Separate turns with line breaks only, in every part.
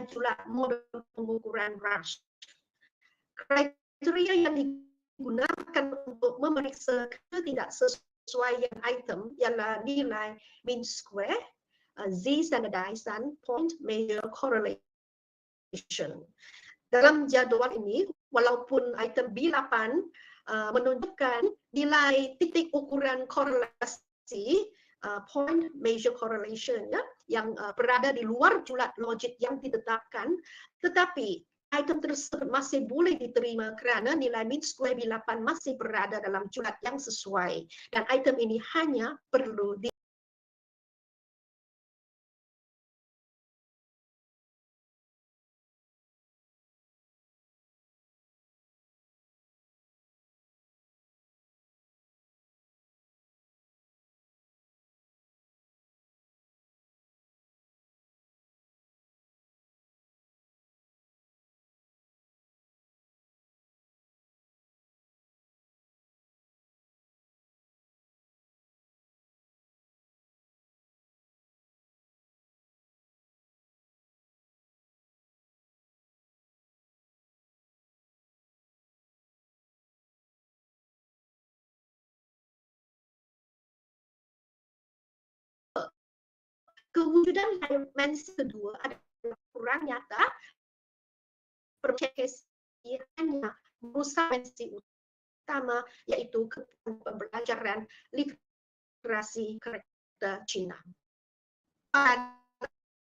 julat model pengukuran branch. Kriteria yang digunakan untuk memeriksa ketidaksesuaian item ialah nilai mean square, Z standardized dan point measure correlation. Dalam jadual ini, walaupun item B8 menunjukkan nilai titik ukuran korelasi point measure correlation ya, yang berada di luar julat logik yang ditetapkan, tetapi item tersebut masih boleh diterima kerana nilai mean square B8 masih berada dalam julat yang sesuai dan item ini hanya perlu kewujudan dimensi kedua adalah kurang nyata. Sesi hanya merusak dimensi utama iaitu pembelajaran literasi karakter Cina.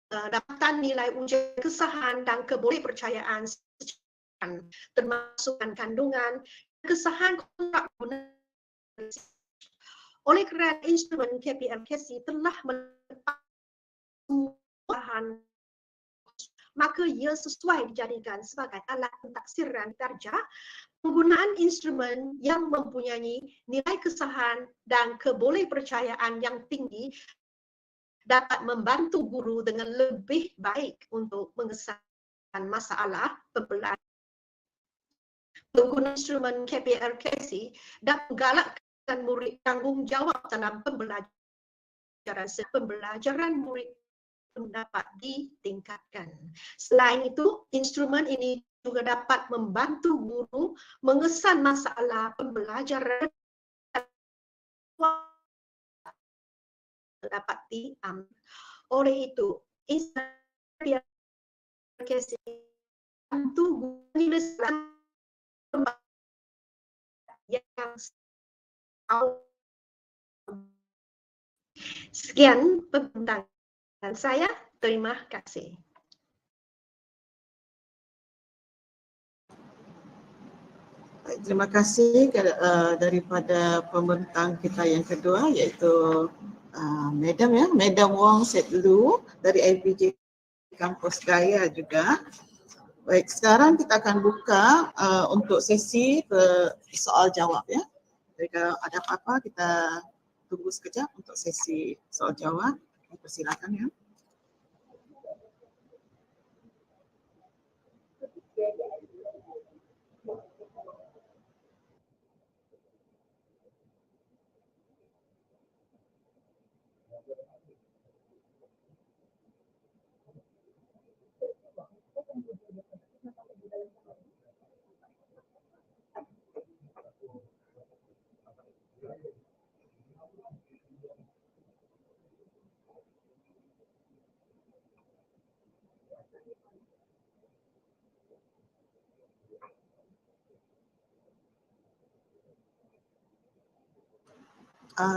Dapatan nilai ujian kesahan dan kebolehpercayaan termasuk kandungan kesahan kontrak guna. Oleh kerana instrumen KPL-KC telah melepas bahan, maka ia sesuai dijadikan sebagai alat pentaksiran darjah. Penggunaan instrumen yang mempunyai nilai kesahan dan kebolehpercayaan yang tinggi dapat membantu guru dengan lebih baik untuk mengesahkan masalah pembelajaran. Pengguna instrumen KPL-KC dapat menggalakkan murid tanggungjawab dalam pembelajaran murid dapat ditingkatkan. Selain itu, instrumen ini juga dapat membantu guru mengesan masalah pembelajaran dapat diambil. Oleh itu, instrumen bantu guru yang sekian pembincangan saya, terima kasih.
Terima kasih daripada pembentang kita yang kedua iaitu Madam Wong Set Lu dari IPJ Kampus Gaya juga. Baik, sekarang kita akan buka untuk sesi soal jawab ya. Jadi kalau ada apa-apa kita tunggu sekejap untuk sesi soal jawab. Persilakan ya.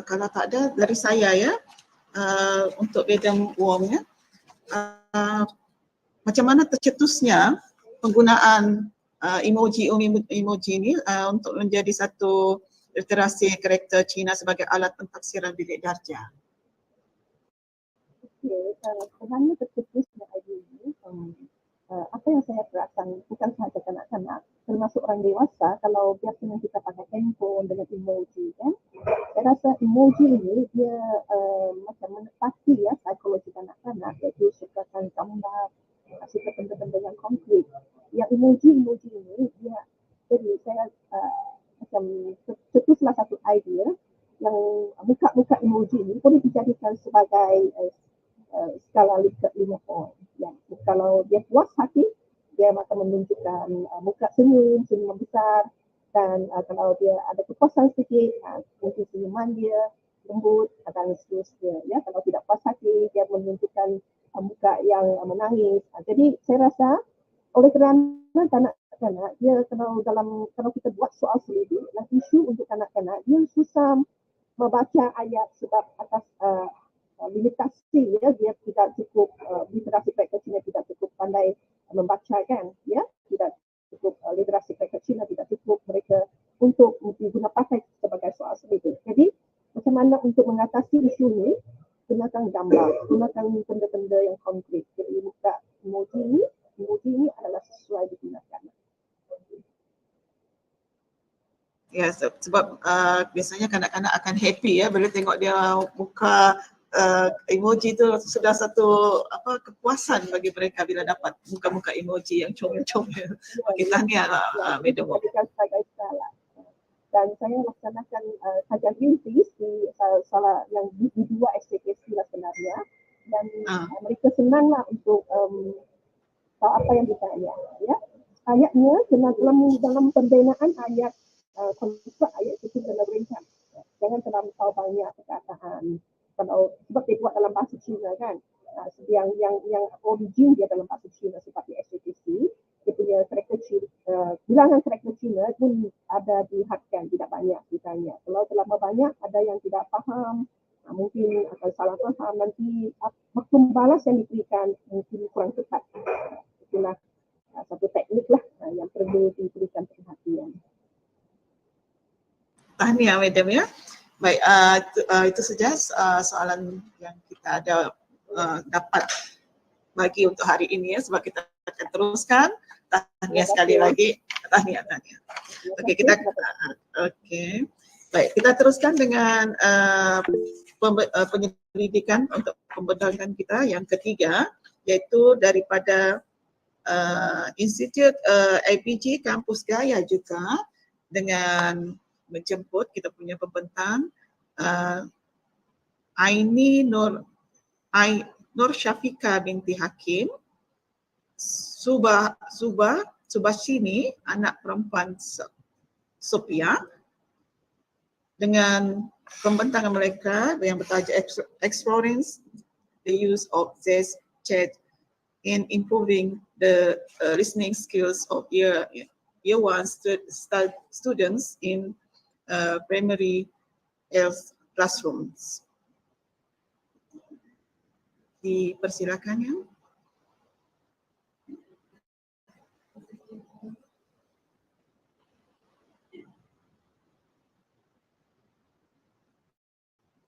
Kalau tak ada dari saya ya, untuk Madam Wong ya, macam mana tercetusnya penggunaan emoji ini untuk menjadi satu literasi karakter Cina sebagai alat pentaksiran bilik darjah?
Okey, sebenarnya tercetusnya idea ini, apa yang saya perasan bukan sahaja kanak-kanak, termasuk orang dewasa, kalau biasanya kita pakai handphone dengan emoji kan, saya rasa emoji ini dia macam menepati ya psikologi kanak-kanak, iaitu sukakan gambar, suka benda-benda yang konkret. Yang emoji ini dia, jadi saya macam tercetuslah satu idea yang muka-muka emoji ini boleh dijadikan sebagai skala Likert 5 point. Ya, kalau dia puas dia akan menunjukkan muka senyum, senyuman besar, dan kalau dia ada kepuasan sedikit, mungkin senyuman dia lembut dan seterusnya. Ya, kalau tidak puas hati, dia menunjukkan muka yang menangis. Jadi saya rasa oleh kerana kanak-kanak dia kalau kita buat soal selidik dan isu untuk kanak-kanak, dia susah membaca ayat sebab atas limitasi, ya, dia tidak cukup literasi praktisnya tidak cukup pandai membaca, kan, ya, tidak cukup literasi praktisnya tidak cukup mereka untuk guna pakai sebagai soal selidik. Jadi macam mana untuk mengatasi isu ini? Gunakan gambar, gunakan benda-benda yang konkret. Jadi muka emoji ini adalah sesuai digunakan.
Ya, sebab biasanya kanak-kanak akan happy ya bila tengok dia muka emoji tu sudah satu kepuasan bagi mereka bila dapat muka-muka emoji yang comel-comel. Okey, tahniahlah Madam Wong.
Dan saya laksanakan kajian kritis di salah yang di dua STKC lah sebenarnya, dan mereka senanglah untuk tahu apa yang ditanya. Ya, ayatnya kena dalam pembinaan ayat konsep ayat itu kena berikan. Jangan terlampau banyak perkataan. Kalau sebab dia buat dalam bahasa Cina, kan, yang origin dia dalam bahasa Cina seperti STKC, dia punya karakter Cina, bilangan karakter Cina pun ada dihadkan, tidak banyak ditanya. Kalau terlalu banyak, ada yang tidak faham, mungkin akan salah faham, nanti maklum balas yang diberikan mungkin kurang tepat. Itulah satu teknik lah yang perlu diberikan perhatian.
Tahniah Madam ya. Baik, itu saja soalan yang kita ada dapat bagi untuk hari ini ya, sebab kita akan teruskan. Tahniah sekali lagi. Tahniah. Okey, baik, kita teruskan dengan penyelidikan untuk pembedahan kita yang ketiga, iaitu daripada Institut IPG Kampus Gaya juga, dengan menjemput kita punya pembentang Aini Nur Syafika binti Hakim Subashini, anak perempuan Sophia, dengan pembentangan mereka yang bertajuk Exploring the Use of this Chat in Improving the Listening Skills of Year 1 students in primary health classrooms. Dipersilakan ya.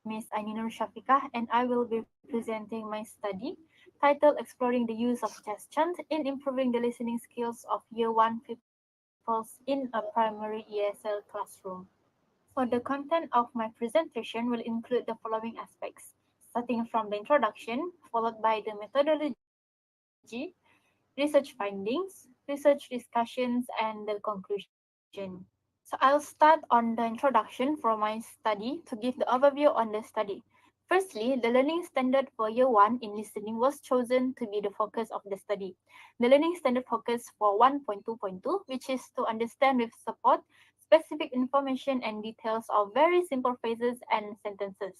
Ms. Ainur Shafiqah, and I will be presenting my study titled Exploring the Use of Chest Chant in Improving the Listening Skills of Year 1 pupils in a Primary ESL Classroom. So the content of my presentation will include the following aspects, starting from the introduction, followed by the methodology, research findings, research discussions, and the conclusion. So I'll start on the introduction for my study to give the overview on the study. Firstly, the learning standard for Year 1 in listening was chosen to be the focus of the study. The learning standard focus for 1.2.2, which is to understand with support specific information and details of very simple phrases and sentences.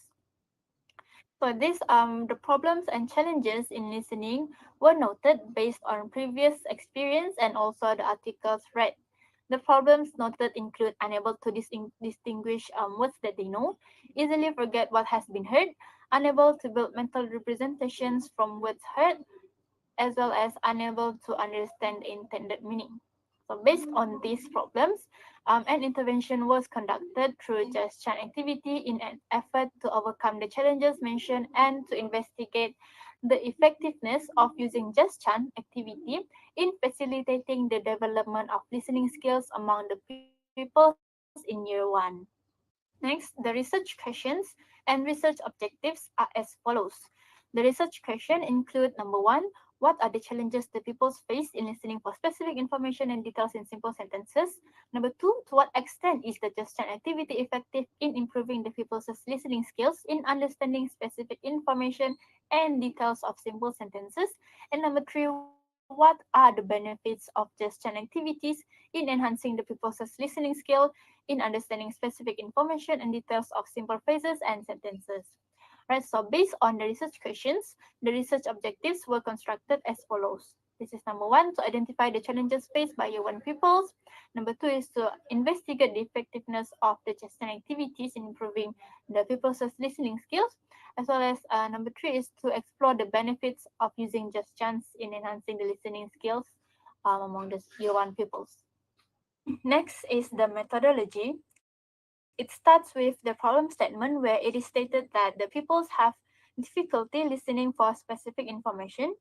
So the problems and challenges in listening were noted based on previous experience and also the articles read. The problems noted include unable to distinguish words that they know, easily forget what has been heard, unable to build mental representations from words heard, as well as unable to understand the intended meaning. So based on these problems, an intervention was conducted through Just Chant activity in an effort to overcome the challenges mentioned and to investigate the effectiveness of using Just Chant activity in facilitating the development of listening skills among the pupils in Year 1. Next, the research questions and research objectives are as follows. The research question include number 1, what are the challenges the pupils face in listening for specific information and details in simple sentences? Number 2, to what extent is the Just Chant activity effective in improving the pupils' listening skills in understanding specific information and details of simple sentences? And number 3, what what are the benefits of gesture activities in enhancing the pupils' listening skill, in understanding specific information and details of simple phrases and sentences. Right, so based on the research questions, the research objectives were constructed as follows. This is number one, to identify the challenges faced by year one pupils. Number two is to investigate the effectiveness of the gesture activities in improving the pupils' listening skills, as well as number three is to explore the benefits of using gestures in enhancing the listening skills among the year one pupils. Next is the methodology. It starts with the problem statement where it is stated that the pupils have difficulty listening for specific information.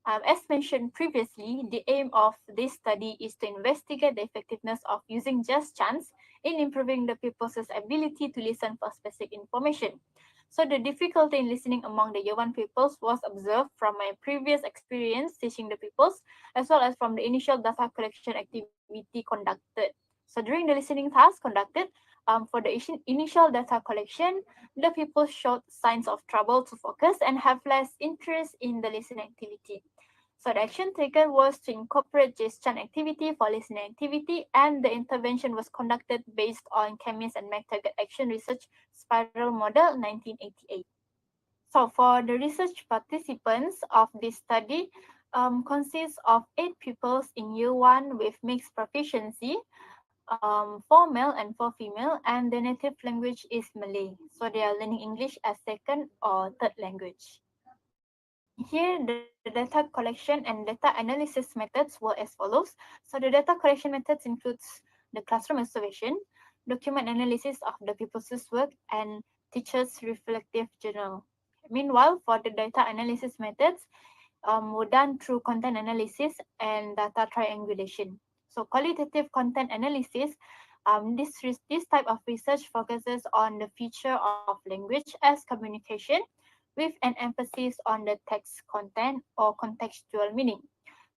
As mentioned previously, the aim of this study is to investigate the effectiveness of using just chance in improving the pupils' ability to listen for specific information. So the difficulty in listening among the year one pupils was observed from my previous experience teaching the pupils, as well as from the initial data collection activity conducted. So during the listening task conducted, for the initial data collection, the pupils showed signs of trouble to focus and have less interest in the listening activity. So the action taken was to incorporate gesture activity for listening activity, and the intervention was conducted based on chemist and target action research spiral model 1988. So for the research participants of this study consists of 8 pupils in year 1 with mixed proficiency, 4 male and 4 female, and the native language is Malay. So they are learning English as second or third language. Here, the data collection and data analysis methods were as follows. So the data collection methods includes the classroom observation, document analysis of the pupils' work, and teachers' reflective journal. Meanwhile, for the data analysis methods, were done through content analysis and data triangulation. So qualitative content analysis, this type of research focuses on the feature of language as communication with an emphasis on the text content or contextual meaning.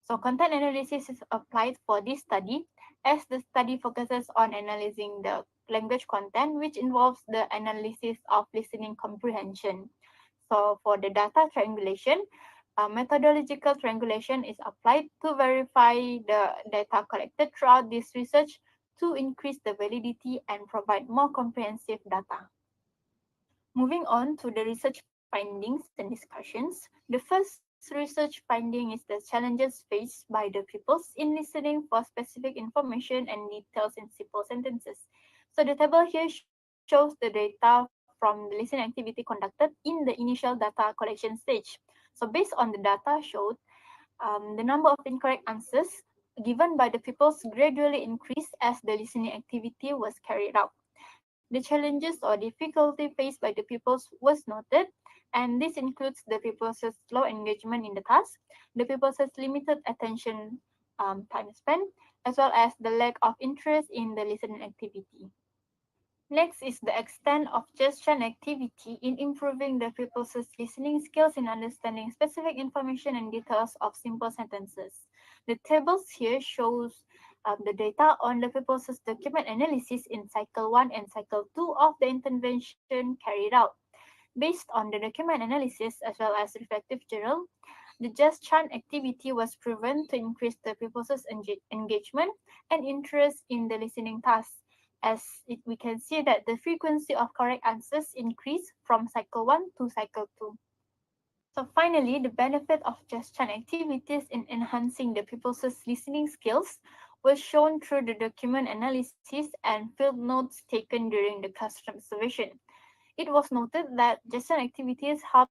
So content analysis is applied for this study as the study focuses on analyzing the language content, which involves the analysis of listening comprehension. So for the data triangulation, methodological triangulation is applied to verify the data collected throughout this research to increase the validity and provide more comprehensive data. Moving on to the research findings and discussions, the first research finding is the challenges faced by the pupils in listening for specific information and details in simple sentences. So the table here shows the data from the listening activity conducted in the initial data collection stage. So based on the data showed, the number of incorrect answers given by the pupils gradually increased as the listening activity was carried out. The challenges or difficulty faced by the pupils was noted, and this includes the pupils' slow engagement in the task, the pupils' limited attention time span, as well as the lack of interest in the listening activity. Next is the extent of gesture activity in improving the pupils' listening skills in understanding specific information and details of simple sentences. The tables here shows the data on the pupils' document analysis in cycle 1 and cycle 2 of the intervention carried out. Based on the document analysis as well as reflective journal, the gesture activity was proven to increase the pupils' engagement and interest in the listening task, as we can see that the frequency of correct answers increased from cycle 1 to cycle 2. So finally, the benefit of gesture activities in enhancing the pupils' listening skills was shown through the document analysis and field notes taken during the classroom observation. It was noted that gesture activities help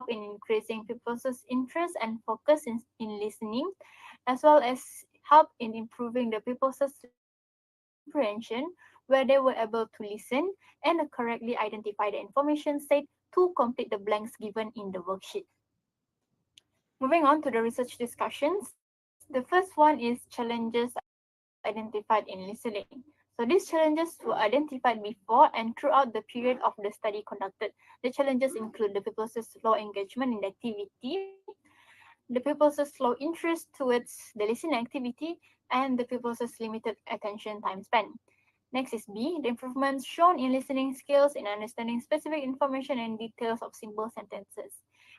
in increasing pupils' interest and focus in listening, as well as help in improving the pupils' listening comprehension, where they were able to listen and correctly identify the information said to complete the blanks given in the worksheet. Moving on to the research discussions, the first one is challenges identified in listening. So these challenges were identified before and throughout the period of the study conducted. The challenges include the pupils' slow engagement in the activity, the pupils' slow interest towards the listening activity, and the pupils' limited attention time span. Next is B, the improvements shown in listening skills in understanding specific information and details of simple sentences.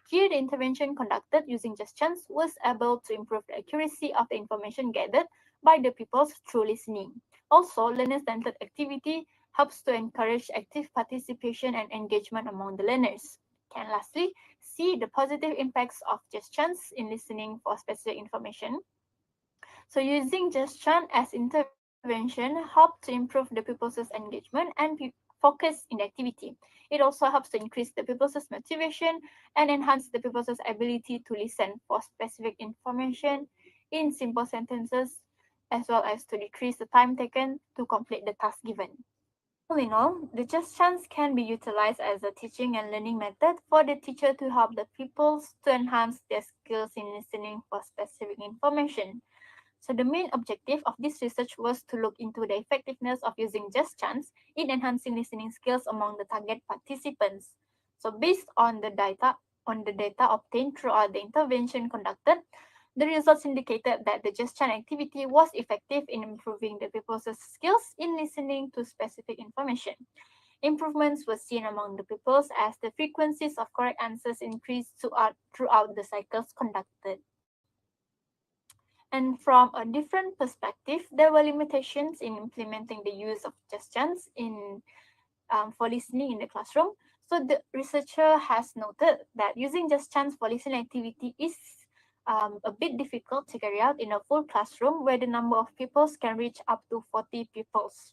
Here, the intervention conducted using just chance was able to improve the accuracy of the information gathered by the pupils through listening. Also, learner-centered activity helps to encourage active participation and engagement among the learners. And lastly, see the positive impacts of just chance in listening for specific information. So using gesture as intervention help to improve the pupils' engagement and focus in the activity. It also helps to increase the pupils' motivation and enhance the pupils' ability to listen for specific information in simple sentences, as well as to decrease the time taken to complete the task given. All in all, the just chance can be utilized as a teaching and learning method for the teacher to help the pupils to enhance their skills in listening for specific information. So the main objective of this research was to look into the effectiveness of using just chance in enhancing listening skills among the target participants. So based on the data obtained throughout the intervention conducted, the results indicated that the just chance activity was effective in improving the pupils' skills in listening to specific information. Improvements were seen among the pupils as the frequencies of correct answers increased throughout the cycles conducted. And from a different perspective, there were limitations in implementing the use of just chance for listening in the classroom. So the researcher has noted that using just chance for listening activity is a bit difficult to carry out in a full classroom where the number of pupils can reach up to 40 pupils.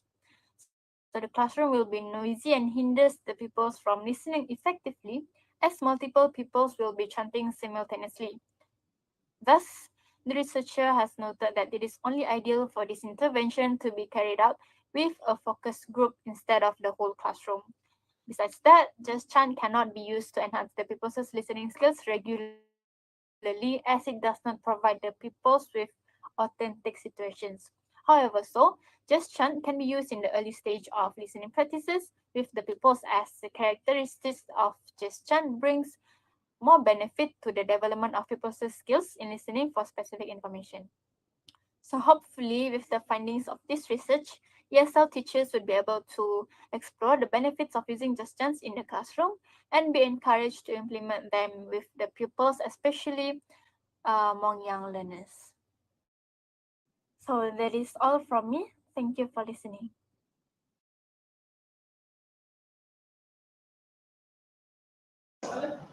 So the classroom will be noisy and hinders the pupils from listening effectively as multiple pupils will be chanting simultaneously. Thus, the researcher has noted that it is only ideal for this intervention to be carried out with a focus group instead of the whole classroom. Besides that, just chant cannot be used to enhance the pupils' listening skills regularly as it does not provide the pupils with authentic situations. However, just chant can be used in the early stage of listening practices with the pupils as the characteristics of just chant brings more benefit to the development of people's skills in listening for specific information. So hopefully with the findings of this research, ESL teachers would be able to explore the benefits of using just chance in the classroom and be encouraged to implement them with the pupils, especially among young learners. So that is all from me. Thank you for listening.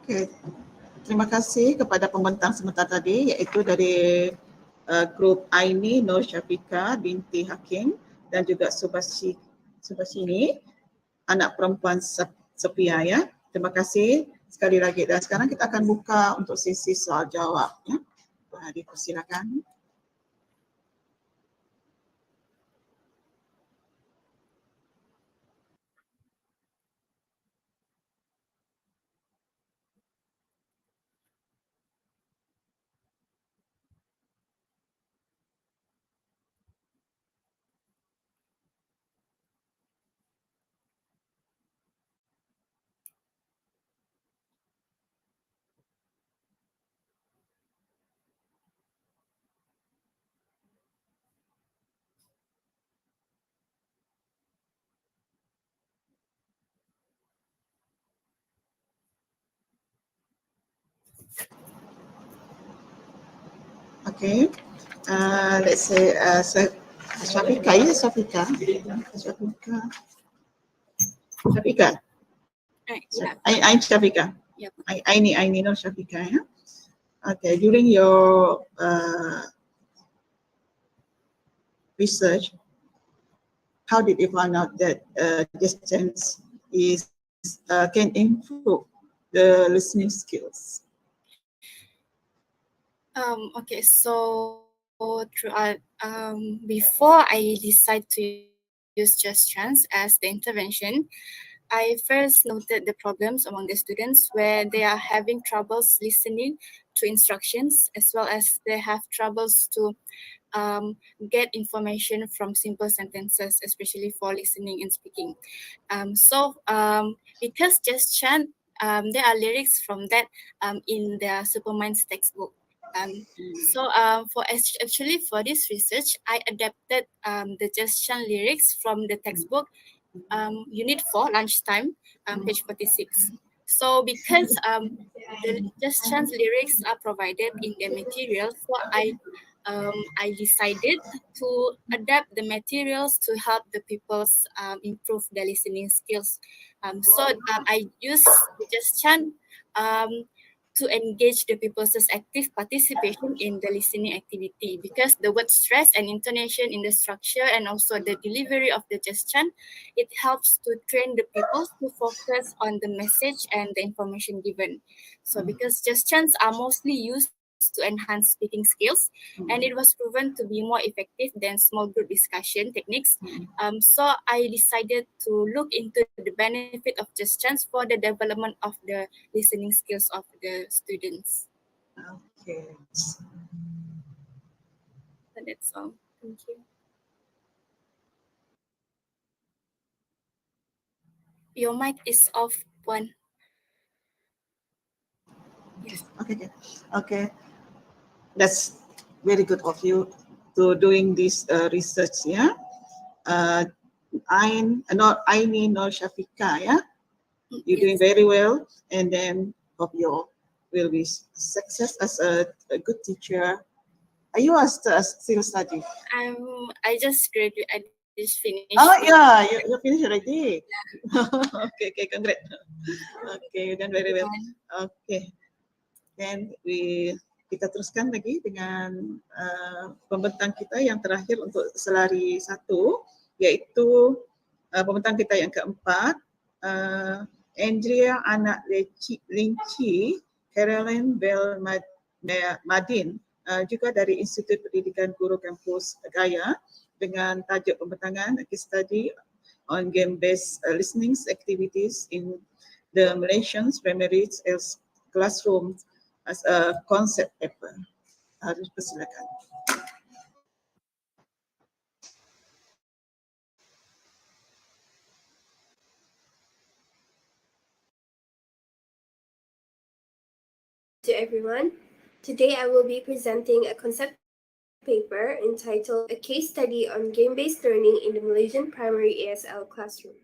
Okay. Terima kasih kepada pembentang sebentar tadi iaitu dari grup Aini Nur Syafika binti Hakim dan juga Subasini anak perempuan Sepia ya. Terima kasih sekali lagi dan sekarang kita akan buka untuk sesi soal jawab ya. Dipersilakan. Okay, let's say Syafika, ya Syafika. I'm Syafika.
Yep.
Aini no Syafika. Ya. Okay, during your research, how did you find out that distance is can improve the listening skills?
Okay, so throughout before I decide to use just chance as the intervention, I first noted the problems among the students where they are having troubles listening to instructions as well as they have troubles to get information from simple sentences, especially for listening and speaking. Because just chant, there are lyrics from that in the Supermind's textbook. Actually for this research, I adapted the just chant lyrics from the textbook Unit 4, lunchtime, page 46. So because the Just Chance lyrics are provided in the material, so I decided to adapt the materials to help the people's improve their listening skills. I use the Just Chant to engage the people's active participation in the listening activity, because the word stress and intonation in the structure and also the delivery of the Just Chant, it helps to train the people to focus on the message and the information given. So because Just Chants are mostly used to enhance speaking skills, and it was proven to be more effective than small group discussion techniques. So I decided to look into the benefit of Just Chance for the development of the listening skills of the students.
Okay.
So that's all. Thank you. Your mic is off, Puan. Yes.
Okay. That's very good of you to doing this research, yeah. Aini nor Shafika, yeah. You're doing very well, and then hope you will be success as a good teacher. Are you still studying?
I just graduated. I just finished.
Oh yeah, you finished already. Okay, congrats. Okay, you done very well. Okay, then kita teruskan lagi dengan pembentang kita yang terakhir untuk selari 1, yaitu pembentang kita yang keempat, Andrea Anak Linci, Caroline Bell Madin, juga dari Institut Pendidikan Guru Kampus Gaya, dengan tajuk pembentangan case study on game-based listening activities in the Malaysian primary classroom as a concept paper. Harus persilakan.
To everyone. Today I will be presenting a concept paper entitled A Case Study on Game-Based Learning in the Malaysian Primary ASL Classroom.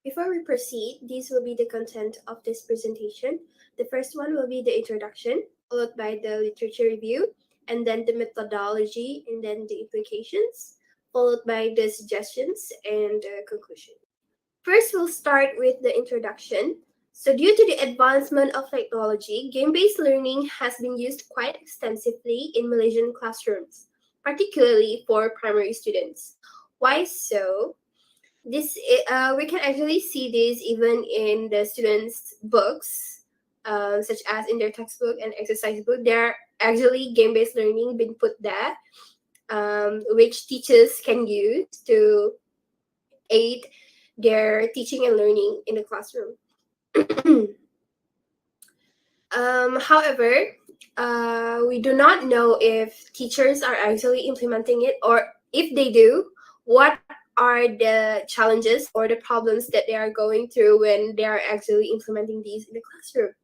Before we proceed, these will be the content of this presentation. The first one will be the introduction, followed by the literature review, and then the methodology, and then the implications, followed by the suggestions and the conclusion. First, we'll start with the introduction. So due to the advancement of technology, game-based learning has been used quite extensively in Malaysian classrooms, particularly for primary students. Why so? We can actually see this even in the students' books, such as in their textbook and exercise book. There are actually game-based learning been put there, which teachers can use to aid their teaching and learning in the classroom. However, we do not know if teachers are actually implementing it, or if they do, what are the challenges or the problems that they are going through when they are actually implementing these in the classroom.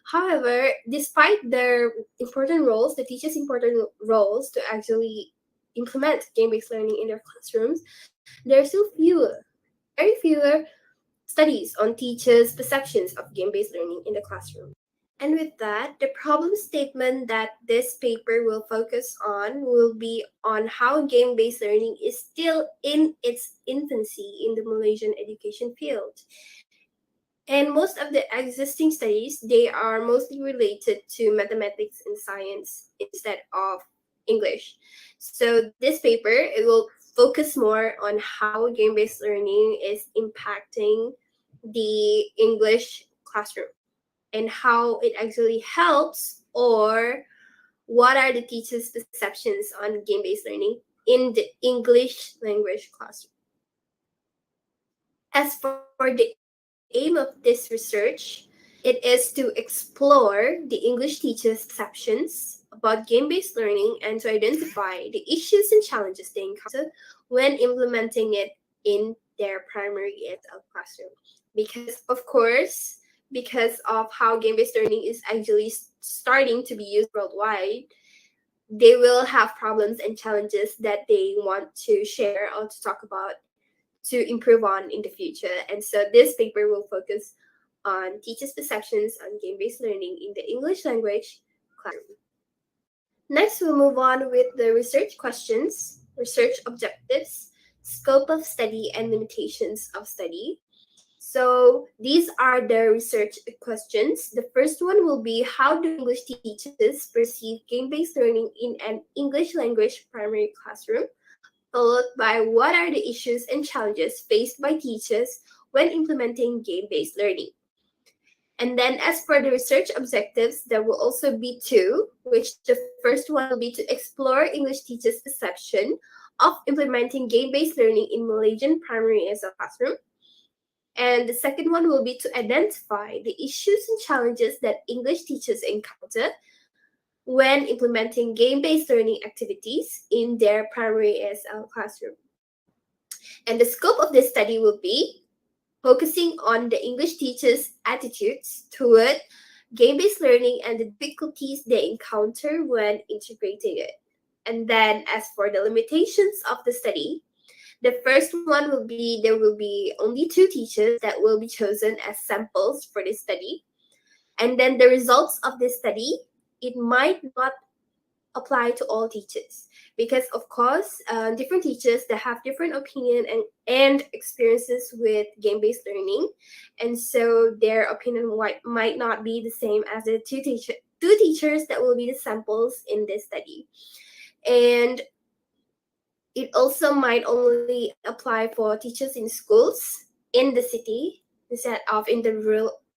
However, despite their important roles, the teachers' important roles to actually implement game-based learning in their classrooms, there are still very fewer studies on teachers' perceptions of game-based learning in the classroom. And with that, the problem statement that this paper will focus on will be on how game-based learning is still in its infancy in the Malaysian education field. And most of the existing studies, they are mostly related to mathematics and science instead of English. So this paper, it will focus more on how game-based learning is impacting the English classroom and how it actually helps, or what are the teachers' perceptions on game-based learning in the English language classroom. As for the aim of this research, it is to explore the English teachers' perceptions about game-based learning and to identify the issues and challenges they encounter when implementing it in their primary ESL classroom. Because, of course, because of how game-based learning is actually starting to be used worldwide, they will have problems and challenges that they want to share or to talk about to improve on in the future. And so this paper will focus on teachers' perceptions on game-based learning in the English language classroom. Next, we'll move on with the research questions, research objectives, scope of study, and limitations of study. So these are the research questions. The first one will be, how do English teachers perceive game-based learning in an English language primary classroom? Followed by, what are the issues and challenges faced by teachers when implementing game-based learning? And then as for the research objectives, there will also be two, which the first one will be to explore English teachers' perception of implementing game-based learning in Malaysian primary as a classroom. And the second one will be to identify the issues and challenges that English teachers encounter when implementing game-based learning activities in their primary ASL classroom. And the scope of this study will be focusing on the English teachers' attitudes toward game-based learning and the difficulties they encounter when integrating it. And then as for the limitations of the study, the first one will be, there will be only 2 teachers that will be chosen as samples for this study. And then the results of this study, it might not apply to all teachers, because of course, different teachers that have different opinion and experiences with game-based learning. And so their opinion might not be the same as the two teachers that will be the samples in this study. And it also might only apply for teachers in schools in the city instead of in the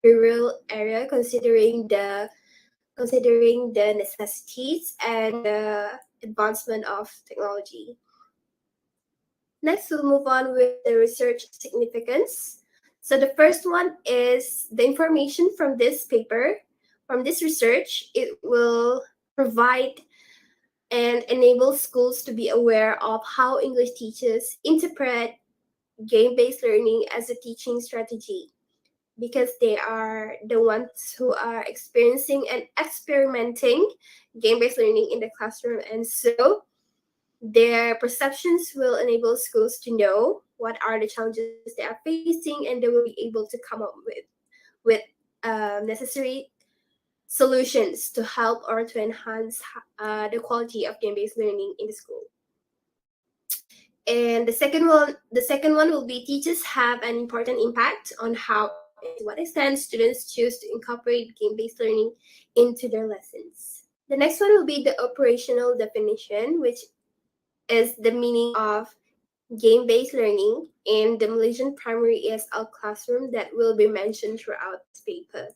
rural area, considering the necessities and the advancement of technology. Next, we'll move on with the research significance. So the first one is the information from this paper, from this research. It will provide and enable schools to be aware of how English teachers interpret game-based learning as a teaching strategy, because they are the ones who are experiencing and experimenting game-based learning in the classroom. And so their perceptions will enable schools to know what are the challenges they are facing, and they will be able to come up with necessary solutions to help or to enhance the quality of game-based learning in the school. And the second one will be, teachers have an important impact on how and to what extent students choose to incorporate game-based learning into their lessons. The next one will be the operational definition, which is the meaning of game-based learning in the Malaysian primary ESL classroom that will be mentioned throughout this paper.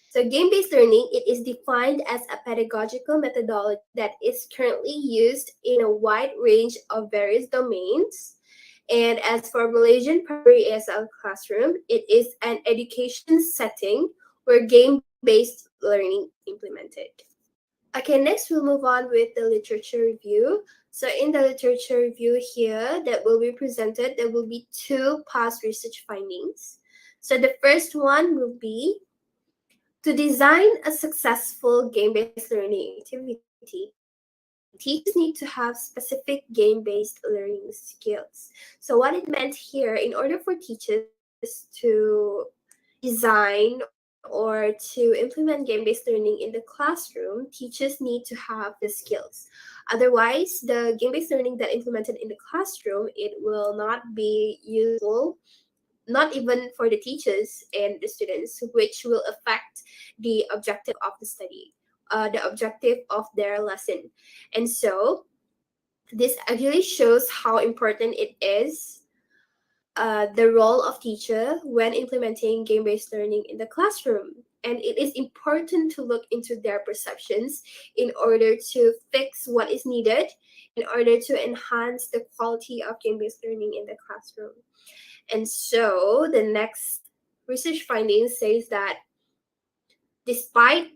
So game-based learning, it is defined as a pedagogical methodology that is currently used in a wide range of various domains. And as for Malaysian primary ESL classroom, it is an education setting where game-based learning is implemented. Okay, next we'll move on with the literature review. So in the literature review here that will be presented, there will be 2 past research findings. So the first one will be, to design a successful game-based learning activity, teachers need to have specific game-based learning skills. So what it meant here, in order for teachers to design or to implement game-based learning in the classroom, teachers need to have the skills. Otherwise, the game-based learning that implemented in the classroom, it will not be useful, not even for the teachers and the students, which will affect the objective of the study, the objective of their lesson. And so this actually shows how important it is, the role of teacher when implementing game-based learning in the classroom. And it is important to look into their perceptions in order to fix what is needed, in order to enhance the quality of game-based learning in the classroom. And so the next research finding says that despite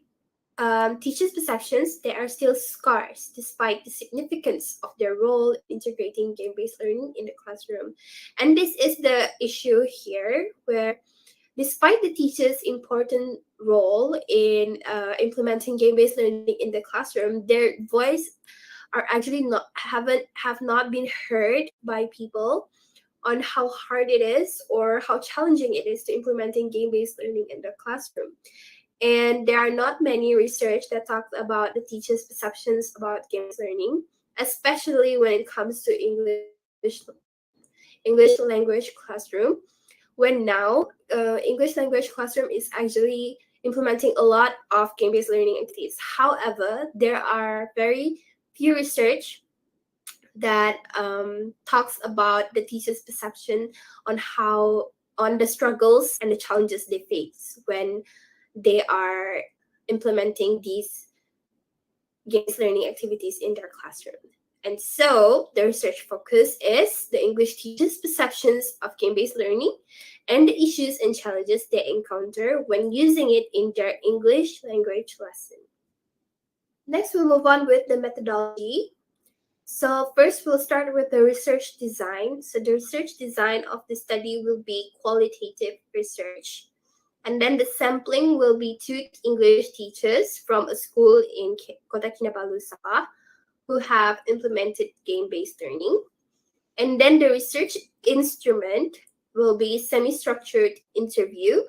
teachers' perceptions, they are still scarce despite the significance of their role in integrating game-based learning in the classroom. And this is the issue here, where despite the teachers' important role in implementing game-based learning in the classroom, their voice are actually have not been heard by people, on how hard it is or how challenging it is to implementing game-based learning in the classroom. And there are not many research that talks about the teacher's perceptions about game-based learning, especially when it comes to English language classroom, when now English language classroom is actually implementing a lot of game-based learning activities. However, there are very few research that talks about the teacher's perception on the struggles and the challenges they face when they are implementing these game-based learning activities in their classroom. And so the research focus is the English teachers' perceptions of game-based learning and the issues and challenges they encounter when using it in their English language lesson. Next, we'll move on with the methodology. So first, we'll start with the research design. So the research design of the study will be qualitative research. And then the sampling will be 2 English teachers from a school in Kota Kinabalu, Sabah, who have implemented game-based learning. And then the research instrument will be semi-structured interview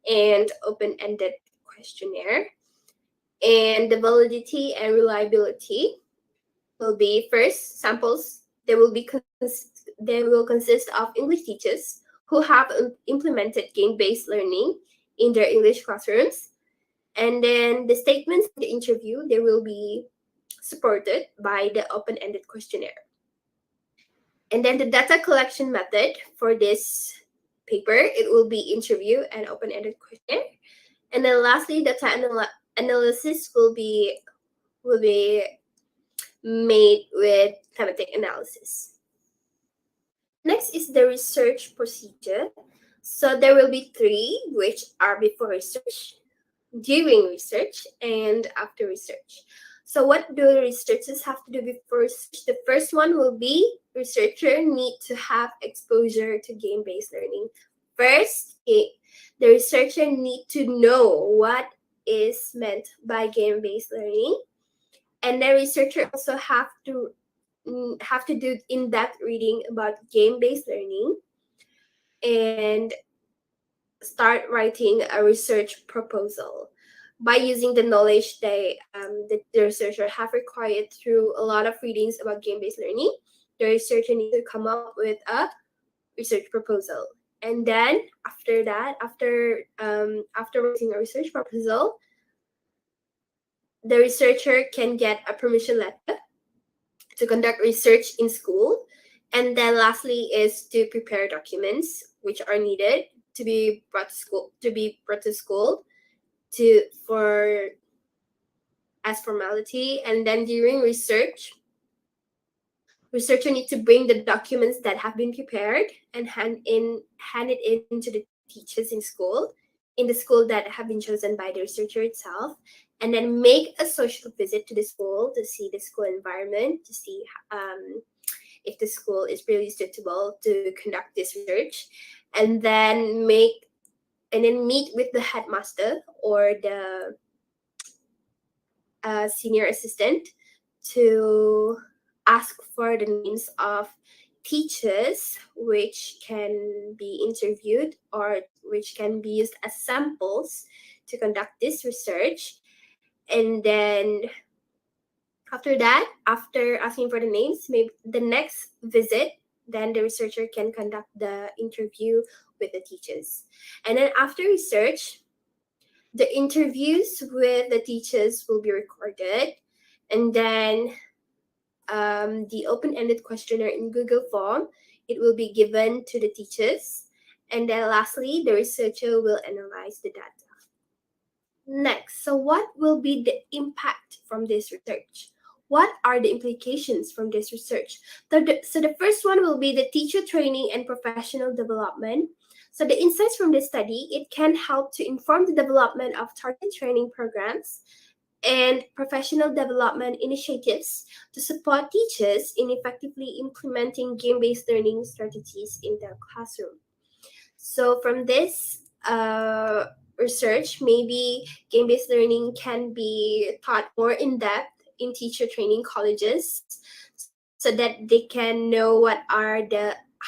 and open-ended questionnaire. And the validity and reliability will be first samples. They will consist of English teachers who have implemented game-based learning in their English classrooms. And then the statements in the interview, they will be supported by the open-ended questionnaire. And then the data collection method for this paper, it will be interview and open-ended questionnaire. And then lastly, data analysis will be made with thematic analysis. Next is the research procedure. So there will be 3, which are before research, during research, and after research. So what do researchers have to do before research? The first one will be researcher need to have exposure to game-based learning. First, the researcher need to know what is meant by game-based learning. And the researcher also have to do in-depth reading about game-based learning and start writing a research proposal. By using the knowledge the researcher have acquired through a lot of readings about game-based learning, the researcher needs to come up with a research proposal. And then after that, after writing a research proposal, the researcher can get a permission letter to conduct research in school. And then lastly is to prepare documents which are needed to be brought to school as formality. And then during research, researcher need to bring the documents that have been prepared and hand it in to the teachers in the school that have been chosen by the researcher itself, and then make a social visit to the school to see the school environment, to see if the school is really suitable to conduct this research, and then meet with the headmaster or the senior assistant to ask for the names of teachers which can be interviewed or which can be used as samples to conduct this research. And then after that, after asking for the names, maybe the next visit, then the researcher can conduct the interview with the teachers. And then after research, the interviews with the teachers will be recorded, and then the open-ended questionnaire in Google Form, it will be given to the teachers. And then lastly, the researcher will analyze the data. Next, so what will be the impact from this research? What are the implications from this research? So the first one will be the teacher training and professional development. So the insights from this study, it can help to inform the development of target training programs and professional development initiatives to support teachers in effectively implementing game-based learning strategies in their classroom. So from this research, maybe game-based learning can be taught more in depth in teacher training colleges so that they can know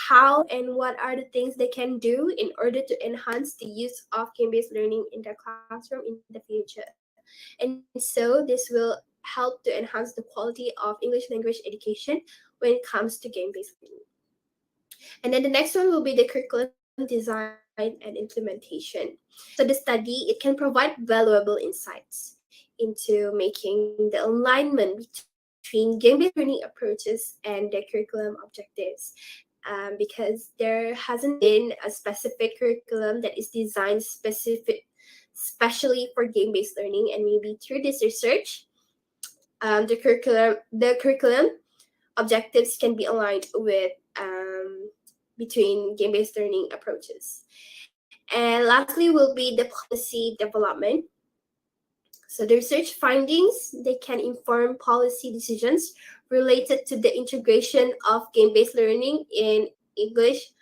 how and what are the things they can do in order to enhance the use of game-based learning in their classroom in the future. And so this will help to enhance the quality of English language education when it comes to game-based learning. And then the next one will be the curriculum design and implementation. So the study, it can provide valuable insights into making the alignment between game-based learning approaches and the curriculum objectives. Because there hasn't been a specific curriculum that is designed especially for game-based learning, and maybe through this research, the curriculum objectives can be aligned with between game-based learning approaches. And lastly will be the policy development. So the research findings, they can inform policy decisions related to the integration of game-based learning in English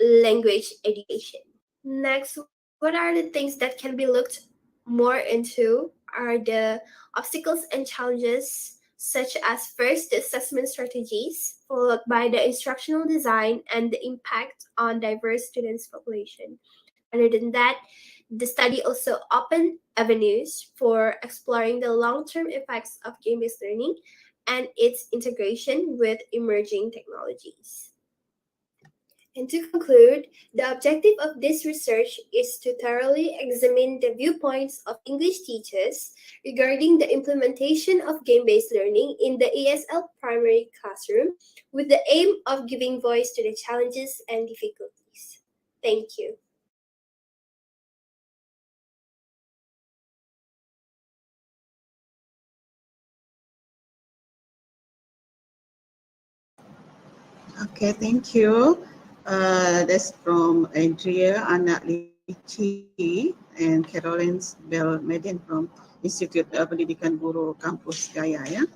language education. Next, what are the things that can be looked more into are the obstacles and challenges, such as first the assessment strategies, followed by the instructional design and the impact on diverse students population. Other than that, the study also opened avenues for exploring the long-term effects of game-based learning and its integration with emerging technologies. And to conclude, the objective of this research is to thoroughly examine the viewpoints of English teachers regarding the implementation of game-based learning in the ESL primary classroom, with the aim of giving voice to the challenges and difficulties. Thank you.
Okay, thank you. That's from Andrea, Anak Lici, and Caroline Bell Median from Institute Pendidikan Guru Kampus Gaya. Yeah.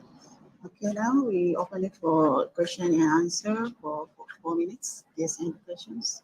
Okay, now we open it for question and answer for 4 minutes. Yes, any questions?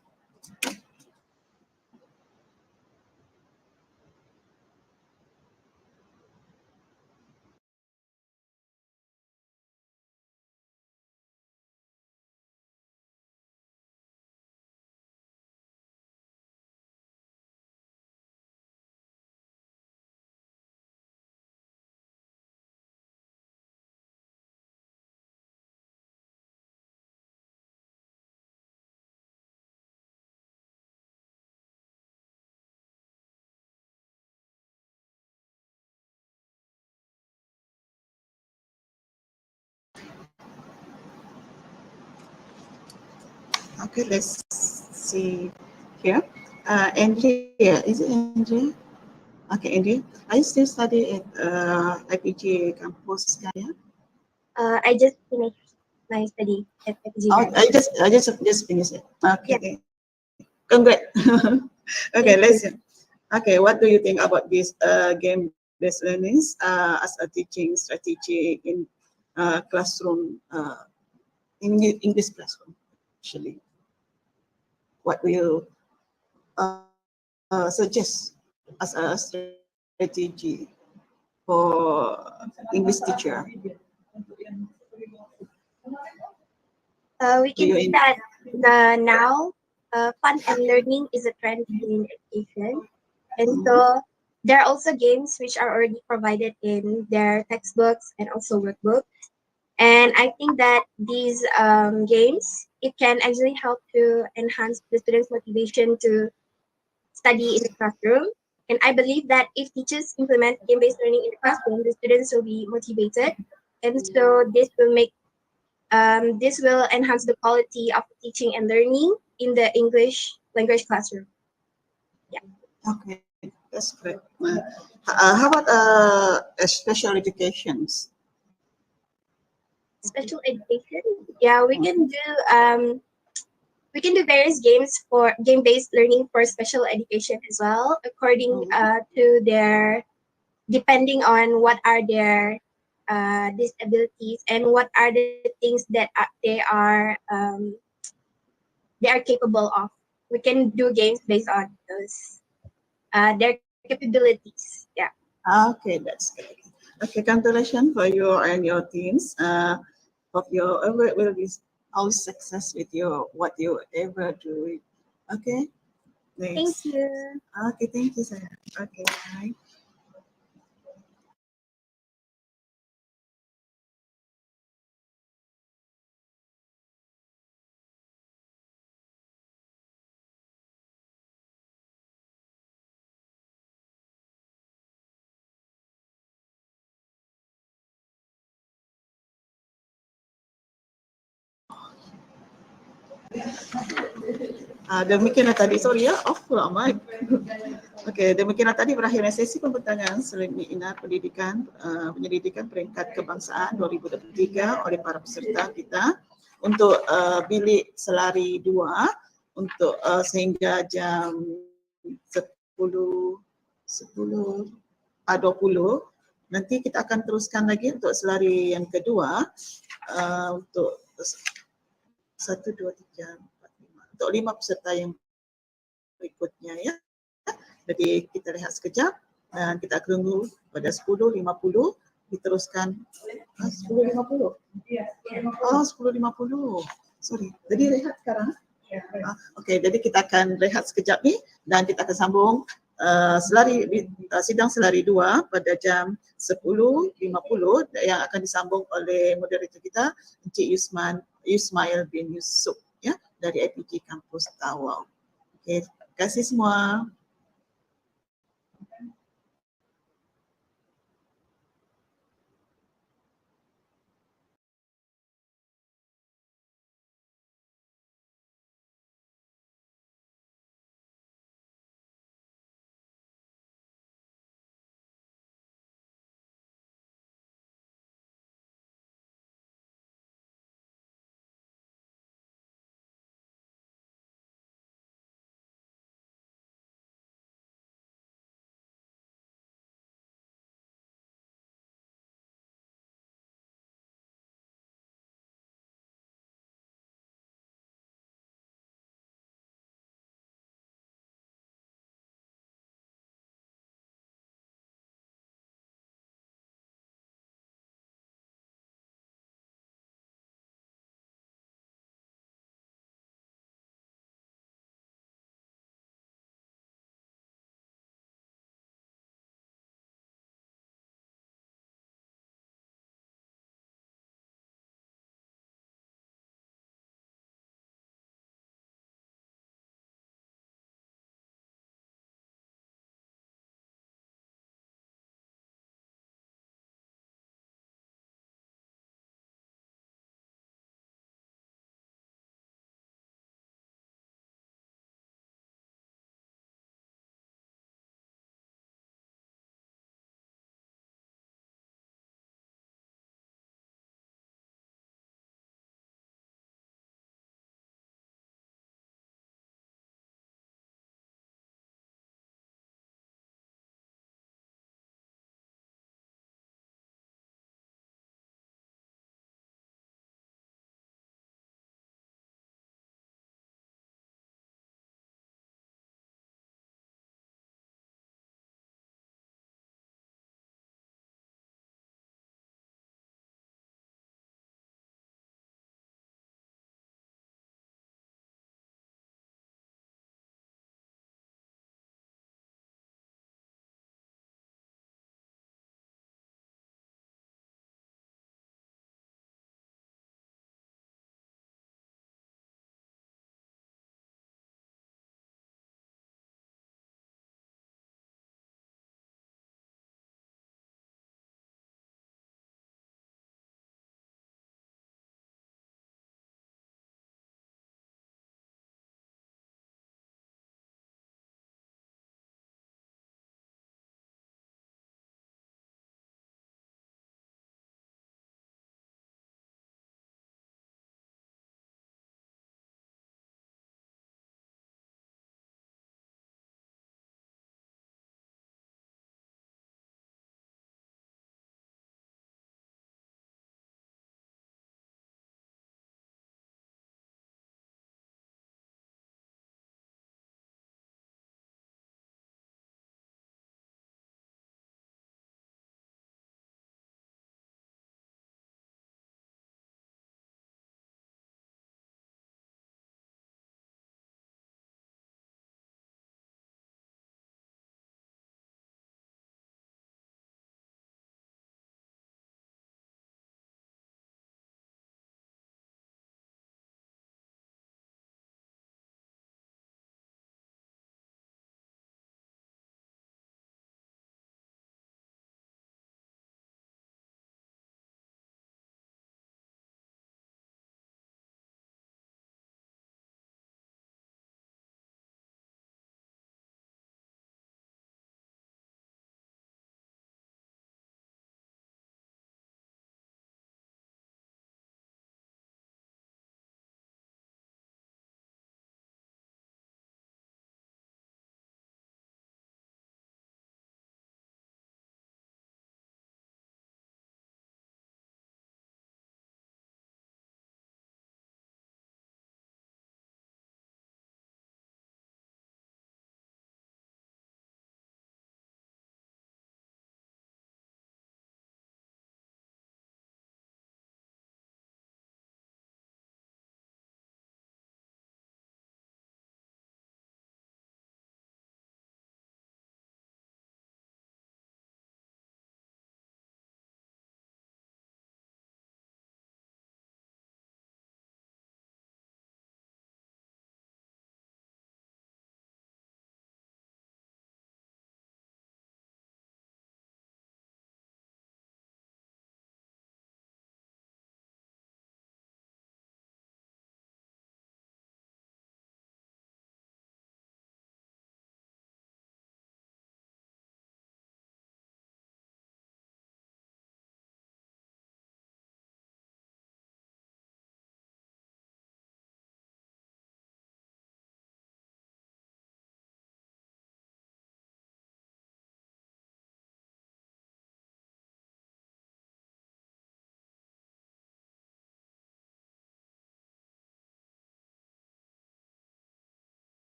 Okay, let's see here. Andrea, is it Andrea? Okay, Andrea, I still study at IPG Campus Gaya.
I just finished my study at FG.
Oh, I just finished it. Okay,
Yes.
congrats. Okay,
Thank
let's see. Okay, what do you think about this game-based learning as a teaching strategy in classroom, in English classroom, actually? What will you suggest as a strategy for English teacher?
We can see that now fun and learning is a trend in education, and so there are also games which are already provided in their textbooks and also workbooks. And I think that these games, it can actually help to enhance the students' motivation to study in the classroom. And I believe that if teachers implement game-based learning in the classroom, the students will be motivated, and so this will enhance the quality of teaching and learning in the English language classroom. Yeah.
Okay, that's great. How about special educations?
Special education. Yeah, we can do various games for game-based learning for special education as well, according to their, depending on what are their disabilities and what are the things that they are capable of. We can do games based on those their capabilities. Yeah.
Okay, that's great. Okay, congratulations for you and your teams. Hope your work will be all success with your what you ever do. Okay,
Thank
next.
you.
Okay, thank you, Sarah. Okay, bye. Demikianlah tadi, sorry ya, off pula mic. Okey, demikianlah tadi berakhirnya sesi pembincangan seminar pendidikan penyelidikan peringkat kebangsaan 2023 oleh para peserta kita untuk bilik selari 2 untuk sehingga jam 10 20. Nanti kita akan teruskan lagi untuk selari yang kedua untuk 1, 2, 3, 4, 5 untuk 5 peserta yang berikutnya ya. Jadi kita rehat sekejap dan kita tunggu pada 10.50 diteruskan 10.50. Oh, 10.50. Sorry. Jadi rehat sekarang. Okey, jadi kita akan rehat sekejap ni dan kita akan sambung sidang selari 2 pada jam 10.50 yang akan disambung oleh moderator kita Encik Yusmail bin Yusuf ya dari IPG Kampus Tawau. Okey, terima kasih semua.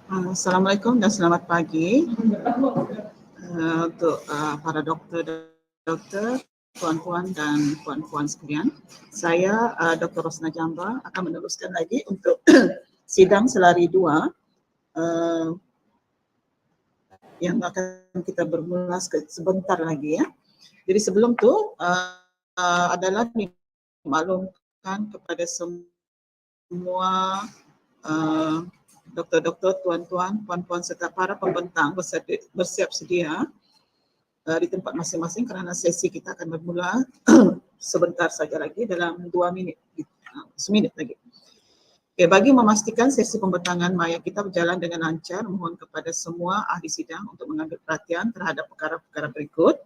Assalamualaikum dan selamat pagi untuk para doktor, tuan-tuan dan puan-puan sekalian. Saya Dr. Rosna Jamba akan meneruskan lagi untuk sidang selari 2 yang akan kita bermula sebentar lagi ya. Jadi sebelum tu adalah dimaklumkan kepada semua doktor-doktor, tuan-tuan, puan-puan serta para pembentang bersiap sedia di tempat masing-masing kerana sesi kita akan bermula sebentar saja lagi dalam 2 minit, seminit lagi. Okay, bagi memastikan sesi pembentangan maya kita berjalan dengan lancar, mohon kepada semua ahli sidang untuk mengambil perhatian terhadap perkara-perkara berikut.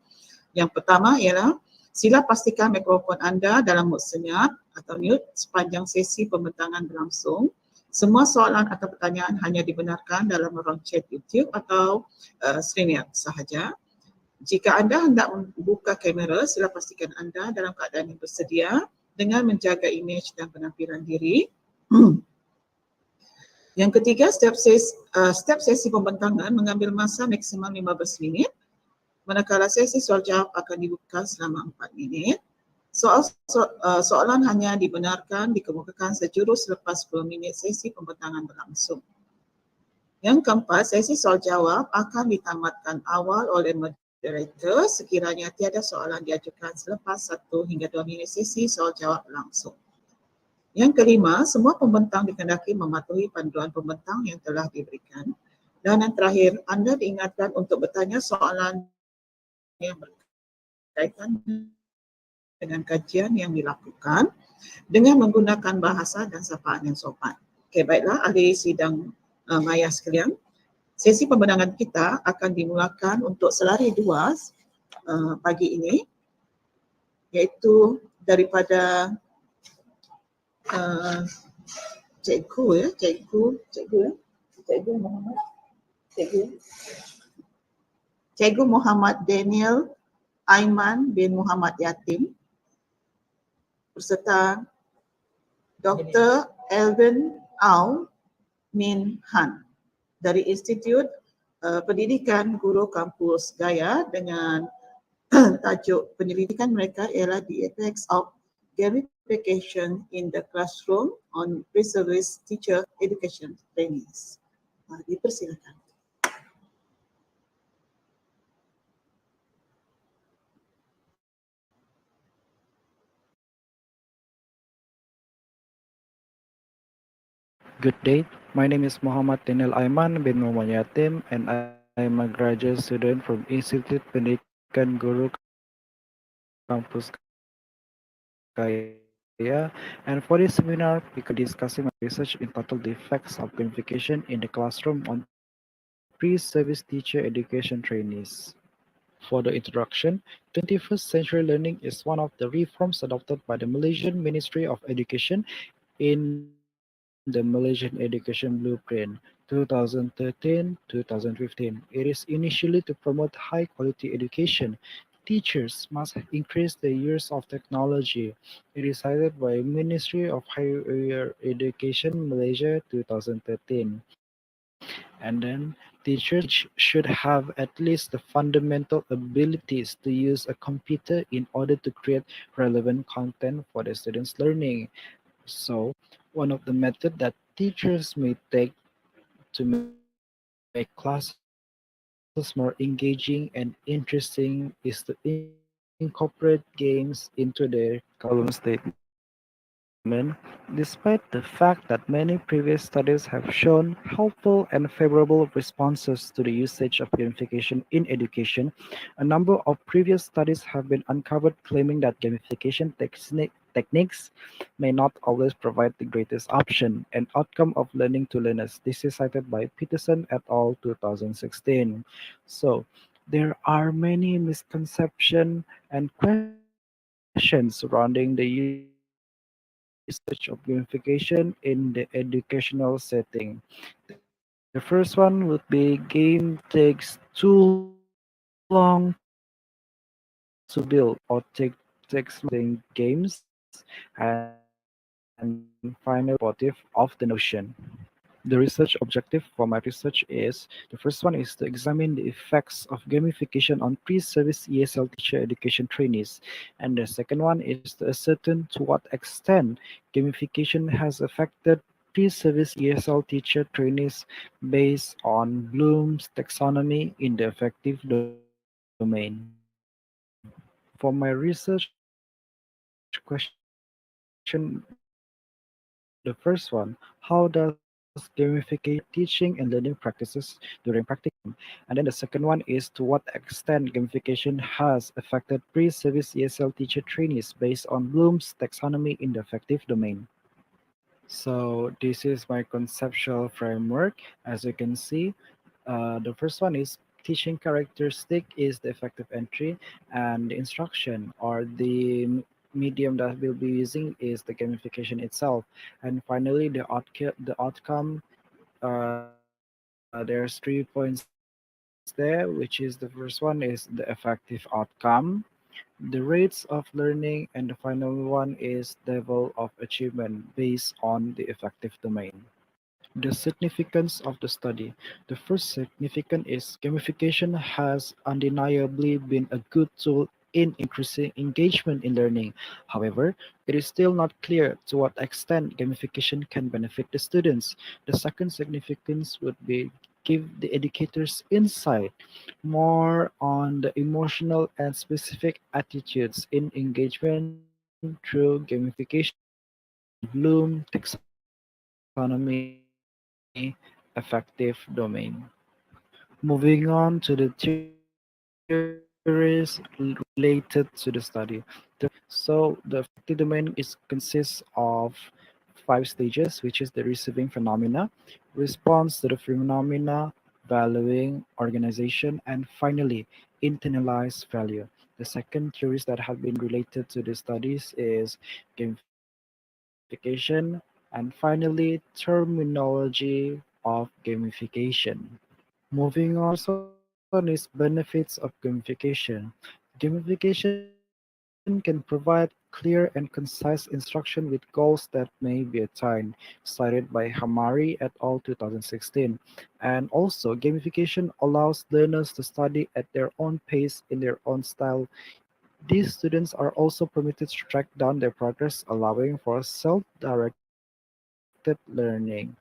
Yang pertama ialah sila pastikan mikrofon anda dalam mood senyap atau mute sepanjang sesi pembentangan berlangsung. Semua soalan atau pertanyaan hanya dibenarkan dalam ruang chat YouTube atau StreamYard sahaja. Jika anda hendak membuka kamera, sila pastikan anda dalam keadaan yang bersedia dengan menjaga imej dan penampilan diri. Yang ketiga, setiap sesi pembentangan mengambil masa maksimum 15 minit. Manakala sesi soal jawab akan dibuka selama 4 minit. Soalan hanya dibenarkan dikemukakan sejurus selepas 10 minit sesi pembentangan berlangsung. Yang keempat, sesi soal jawab akan ditamatkan awal oleh moderator sekiranya tiada soalan diajukan selepas 1 hingga 2 minit sesi soal jawab berlangsung. Yang kelima, semua pembentang dikehendaki mematuhi panduan pembentang yang telah diberikan. Dan yang terakhir, anda diingatkan untuk bertanya soalan yang berkaitan dengan kajian yang dilakukan dengan menggunakan bahasa dan sapaan yang sopan. Okey, baiklah ahli sidang maya sekalian. Sesi pembentangan kita akan dimulakan untuk selari 2 pagi ini, iaitu daripada cikgu Muhammad Daniel Aiman bin Muhammad Yatim berserta Dr. Elvin Au Min Han dari Institut Pendidikan Guru Kampus Gaya dengan tajuk penyelidikan mereka ialah The Effects of Gamification in the Classroom on Pre-Service Teacher Education Trainees. Dipersilakan.
Good day. My name is Muhammad Daniel Aiman bin Muhammad Yatim, and I am a graduate student from Institute Pendidikan Guru Kampus Gaya. And for this seminar, we could be discussing my research entitled The Effects of Gamification in the Classroom on Pre-Service Teacher Education Trainees. For the introduction, 21st century learning is one of the reforms adopted by the Malaysian Ministry of Education in the Malaysian Education Blueprint 2013-2015. It is initially to promote high quality education. Teachers must increase the use of technology. It is cited by Ministry of Higher Education Malaysia 2013. And then teachers should have at least the fundamental abilities to use a computer in order to create relevant content for the students' learning. So, one of the methods that teachers may take to make classes more engaging and interesting is to incorporate games into their curriculum statement. Despite the fact that many previous studies have shown helpful and favorable responses to the usage of gamification in education, a number of previous studies have been uncovered claiming that gamification techniques may not always provide the greatest option and outcome of learning to learners. This is cited by Peterson et al. 2016. So, there are many misconceptions and questions surrounding the usage of gamification in the educational setting. The first one would be game takes too long to build, or takes long playing games, and finally, supportive of the notion. The research objective for my research is the first one is to examine the effects of gamification on pre-service ESL teacher education trainees, and the second one is to ascertain to what extent gamification has affected pre-service ESL teacher trainees based on Bloom's taxonomy in the affective domain. For my research question, the first one, how does gamification affect teaching and learning practices during practicum? And then the second one is to what extent gamification has affected pre-service ESL teacher trainees based on Bloom's taxonomy in the affective domain. So this is my conceptual framework. As you can see, the first one is teaching characteristic is the effective entry, and the instruction or the medium that we'll be using is the gamification itself. And finally, the outcome. There's 3 points there, which is the first one is the effective outcome, the rates of learning, and the final one is level of achievement based on the effective domain. The significance of the study. The first significance is gamification has undeniably been a good tool in increasing engagement in learning. However, it is still not clear to what extent gamification can benefit the students. The second significance would be give the educators insight more on the emotional and specific attitudes in engagement through gamification based on Bloom taxonomy effective domain. Moving on to the theories related to the study. So the effective domain is consists of 5 stages, which is the receiving phenomena, response to the phenomena, valuing, organization, and finally internalized value. The second theories that have been related to the studies is gamification, and finally terminology of gamification. Moving on, the first one is benefits of gamification. Gamification can provide clear and concise instruction with goals that may be attained, cited by Hamari et al. 2016. And also, gamification allows learners to study at their own pace in their own style. These students are also permitted to track down their progress, allowing for self-directed learning,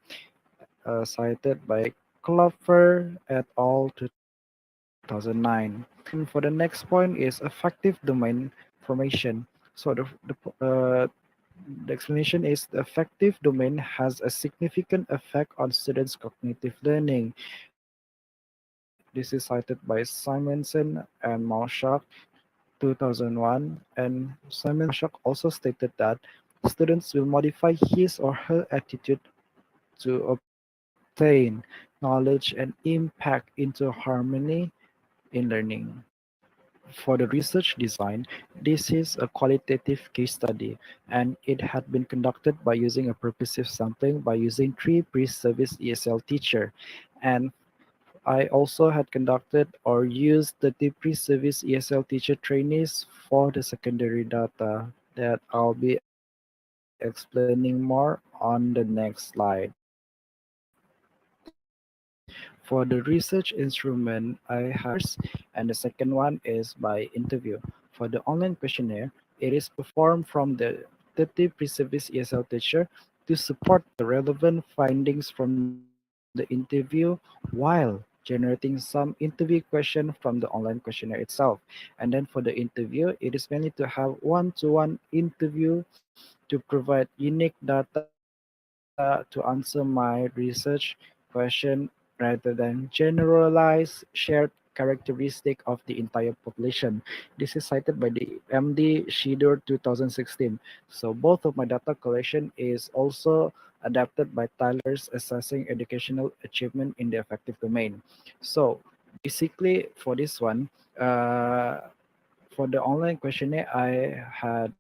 cited by Klopfer et al. 2009. And for the next point is effective domain formation. So the explanation is the effective domain has a significant effect on students' cognitive learning. This is cited by Simonson and Marshak 2001, and Simonson and Marshak also stated that students will modify his or her attitude to obtain knowledge and impact into harmony in learning. For the research design, this is a qualitative case study, and it had been conducted by using a purposive sampling by using 3 pre-service ESL teacher. And I also had conducted or used the pre-service ESL teacher trainees for the secondary data that I'll be explaining more on the next slide. For the research instrument, I had and the second one is by interview. For the online questionnaire, it is performed from the 30 pre-service ESL teacher to support the relevant findings from the interview while generating some interview question from the online questionnaire itself. And then for the interview, it is mainly to have one-to-one interview to provide unique data to answer my research question rather than generalized shared characteristic of the entire population. This is cited by the MD Shidor 2016. So both of my data collection is also adapted by Tyler's assessing educational achievement in the effective domain. So basically for this one, for the online questionnaire, I had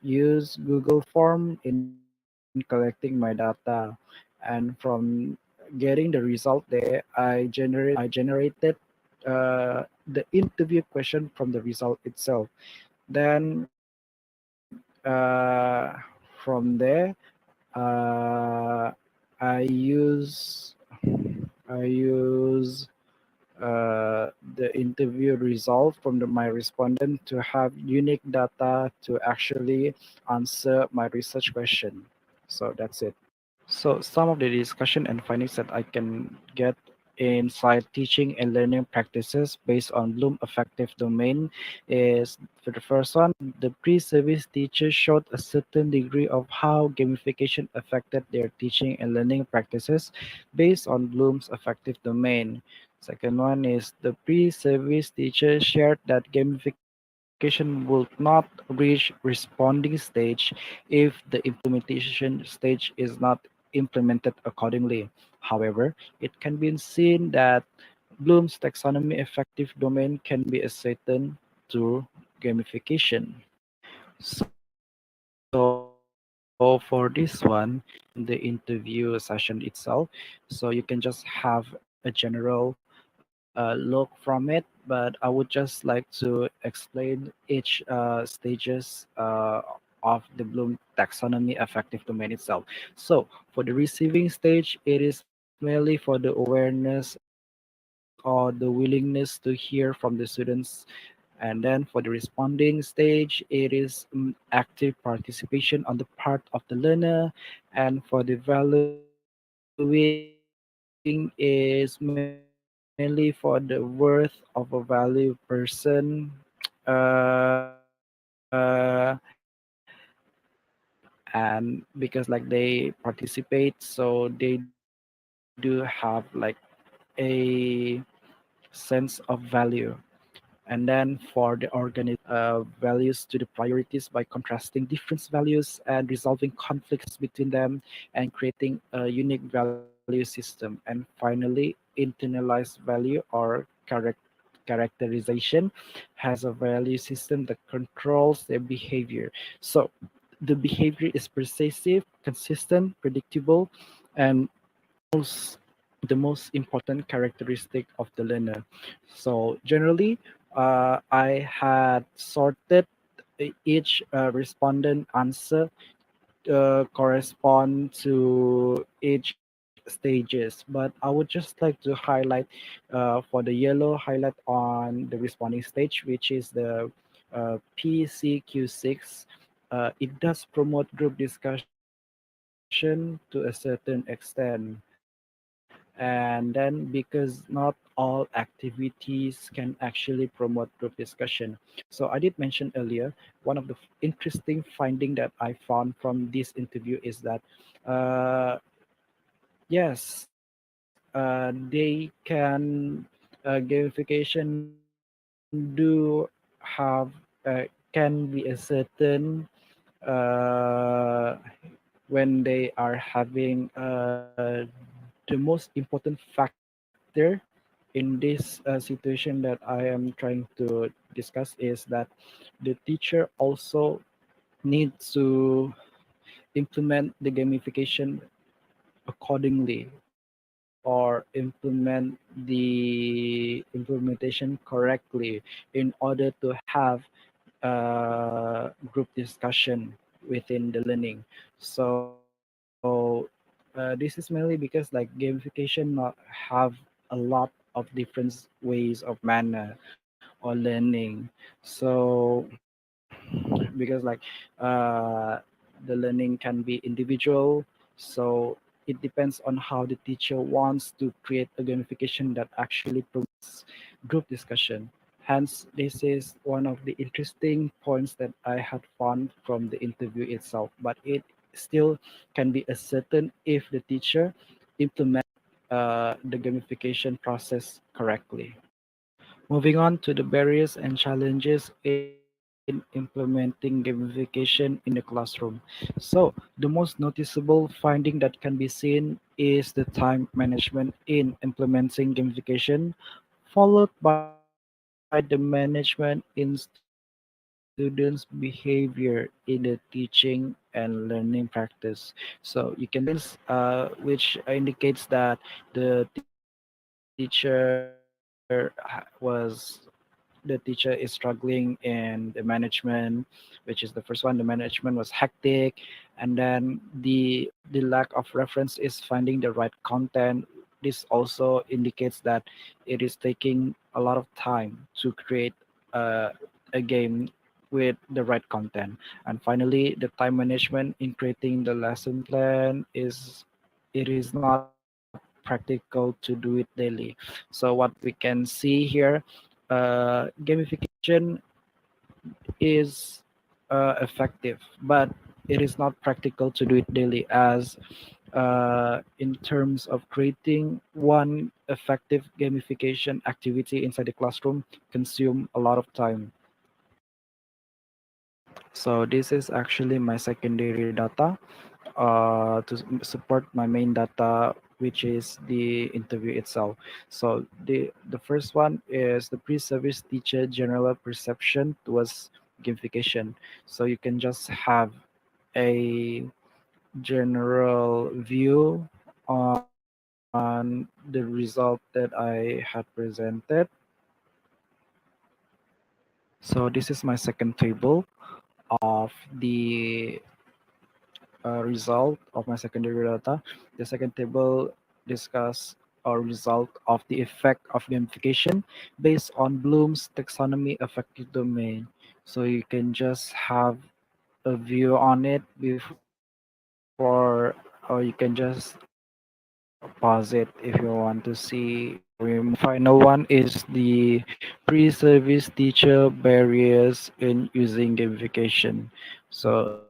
used Google Form in collecting my data, and from getting the result there, I generated the interview question from the result itself. Then from there, uh, I use I use the interview result from my respondent to have unique data to actually answer my research question. So that's it. So some of the discussion and findings that I can get inside teaching and learning practices based on Bloom affective domain is for the first one, the pre-service teachers showed a certain degree of how gamification affected their teaching and learning practices based on Bloom's affective domain. Second one is the pre-service teacher shared that gamification will not reach responding stage if the implementation stage is not implemented accordingly. However, it can be seen that Bloom's taxonomy effective domain can be ascertained through gamification. So for this one, in the interview session itself, so you can just have a general look from it, but I would just like to explain each stages of the Bloom taxonomy affective domain itself. So for the receiving stage, it is merely for the awareness or the willingness to hear from the students. And then for the responding stage, it is active participation on the part of the learner. And for the valuing is merely for the worth of a value person. And because like they participate, so they do have like a sense of value. And then for the organization, values to the priorities by contrasting different values and resolving conflicts between them and creating a unique value system. And finally, internalized value or characterization has a value system that controls their behavior. So the behavior is pervasive, consistent, predictable, and most the most important characteristic of the learner. So generally, I had sorted each respondent answer correspond to each stages, but I would just like to highlight for the yellow highlight on the responding stage, which is the PCQ6. It does promote group discussion to a certain extent. And then because not all activities can actually promote group discussion. So I did mention earlier, one of the interesting finding that I found from this interview is that uh, yes, they can gamification do have can be a certain uh, when they are having the most important factor in this situation that I am trying to discuss is that the teacher also needs to implement the gamification accordingly or implement the implementation correctly in order to have group discussion within the learning. So this is mainly because like gamification not have a lot of different ways of manner or learning. So because like uh, the learning can be individual, so it depends on how the teacher wants to create a gamification that actually promotes group discussion. Hence, this is one of the interesting points that I had found from the interview itself, but it still can be ascertained if the teacher implement the gamification process correctly. Moving on to the barriers and challenges in implementing gamification in the classroom. So, the most noticeable finding that can be seen is the time management in implementing gamification, followed by the management in students' behavior in the teaching and learning practice. So, you can see which indicates that the teacher was the teacher is struggling in the management, which is the first one. The management was hectic, and then the lack of reference is finding the right content. This also indicates that it is taking a lot of time to create a game with the right content. And finally, the time management in creating the lesson plan is it is not practical to do it daily. So what we can see here, gamification is effective, but it is not practical to do it daily, as in terms of creating one effective gamification activity inside the classroom consume a lot of time. So this is actually my secondary data support my main data, which is the interview itself. So the first one is the pre-service teacher general perception towards gamification. So you can just have a general view on the result that I had presented. So this is my second table of the result of my secondary data. The second table discuss a result of the effect of gamification based on Bloom's taxonomy affective domain. So you can just have a view on it before, or you can just pause it if you want to see or remove. Final one is the pre-service teacher barriers in using gamification. So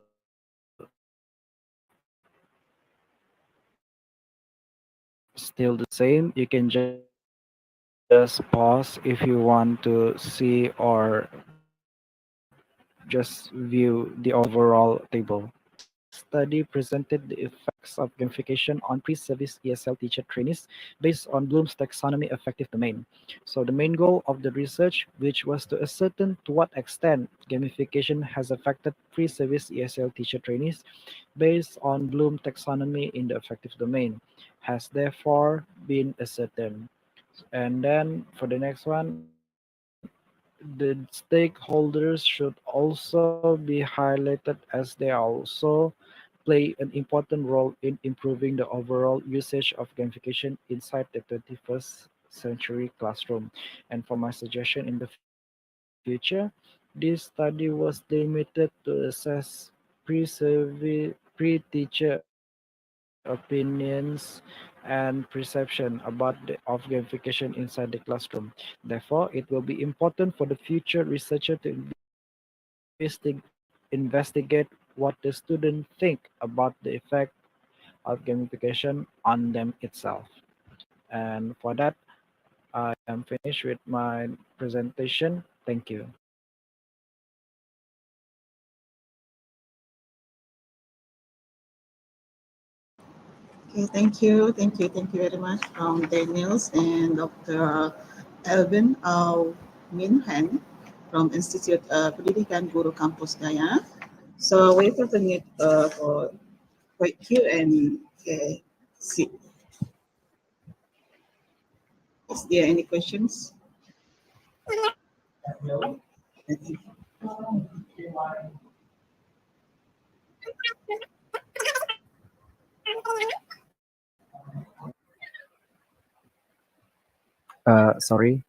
still the same. You can just pause if you want to see or just view the overall table. So this study presented the effects of gamification on pre-service ESL teacher trainees based on Bloom's taxonomy affective domain. So the main goal of the research, which was to ascertain to what extent gamification has affected pre-service ESL teacher trainees based on Bloom taxonomy in the affective domain, has therefore been ascertained. And then for the next one, the stakeholders should also be highlighted as they also play an important role in improving the overall usage of gamification inside the 21st century classroom. And for my suggestion in the future, this study was limited to assess pre-teacher opinions and perception about of gamification inside the classroom. Therefore, it will be important for the future researcher to investigate what the student think about the effect of gamification on them itself. And for that, I am finished with my presentation. Thank you.
Okay, thank you very much, Daniels and Dr. Elvin Minhan from Institute Pendidikan Guru Kampus Gaya. So we open it for Q and C. Is there any questions?
Sorry.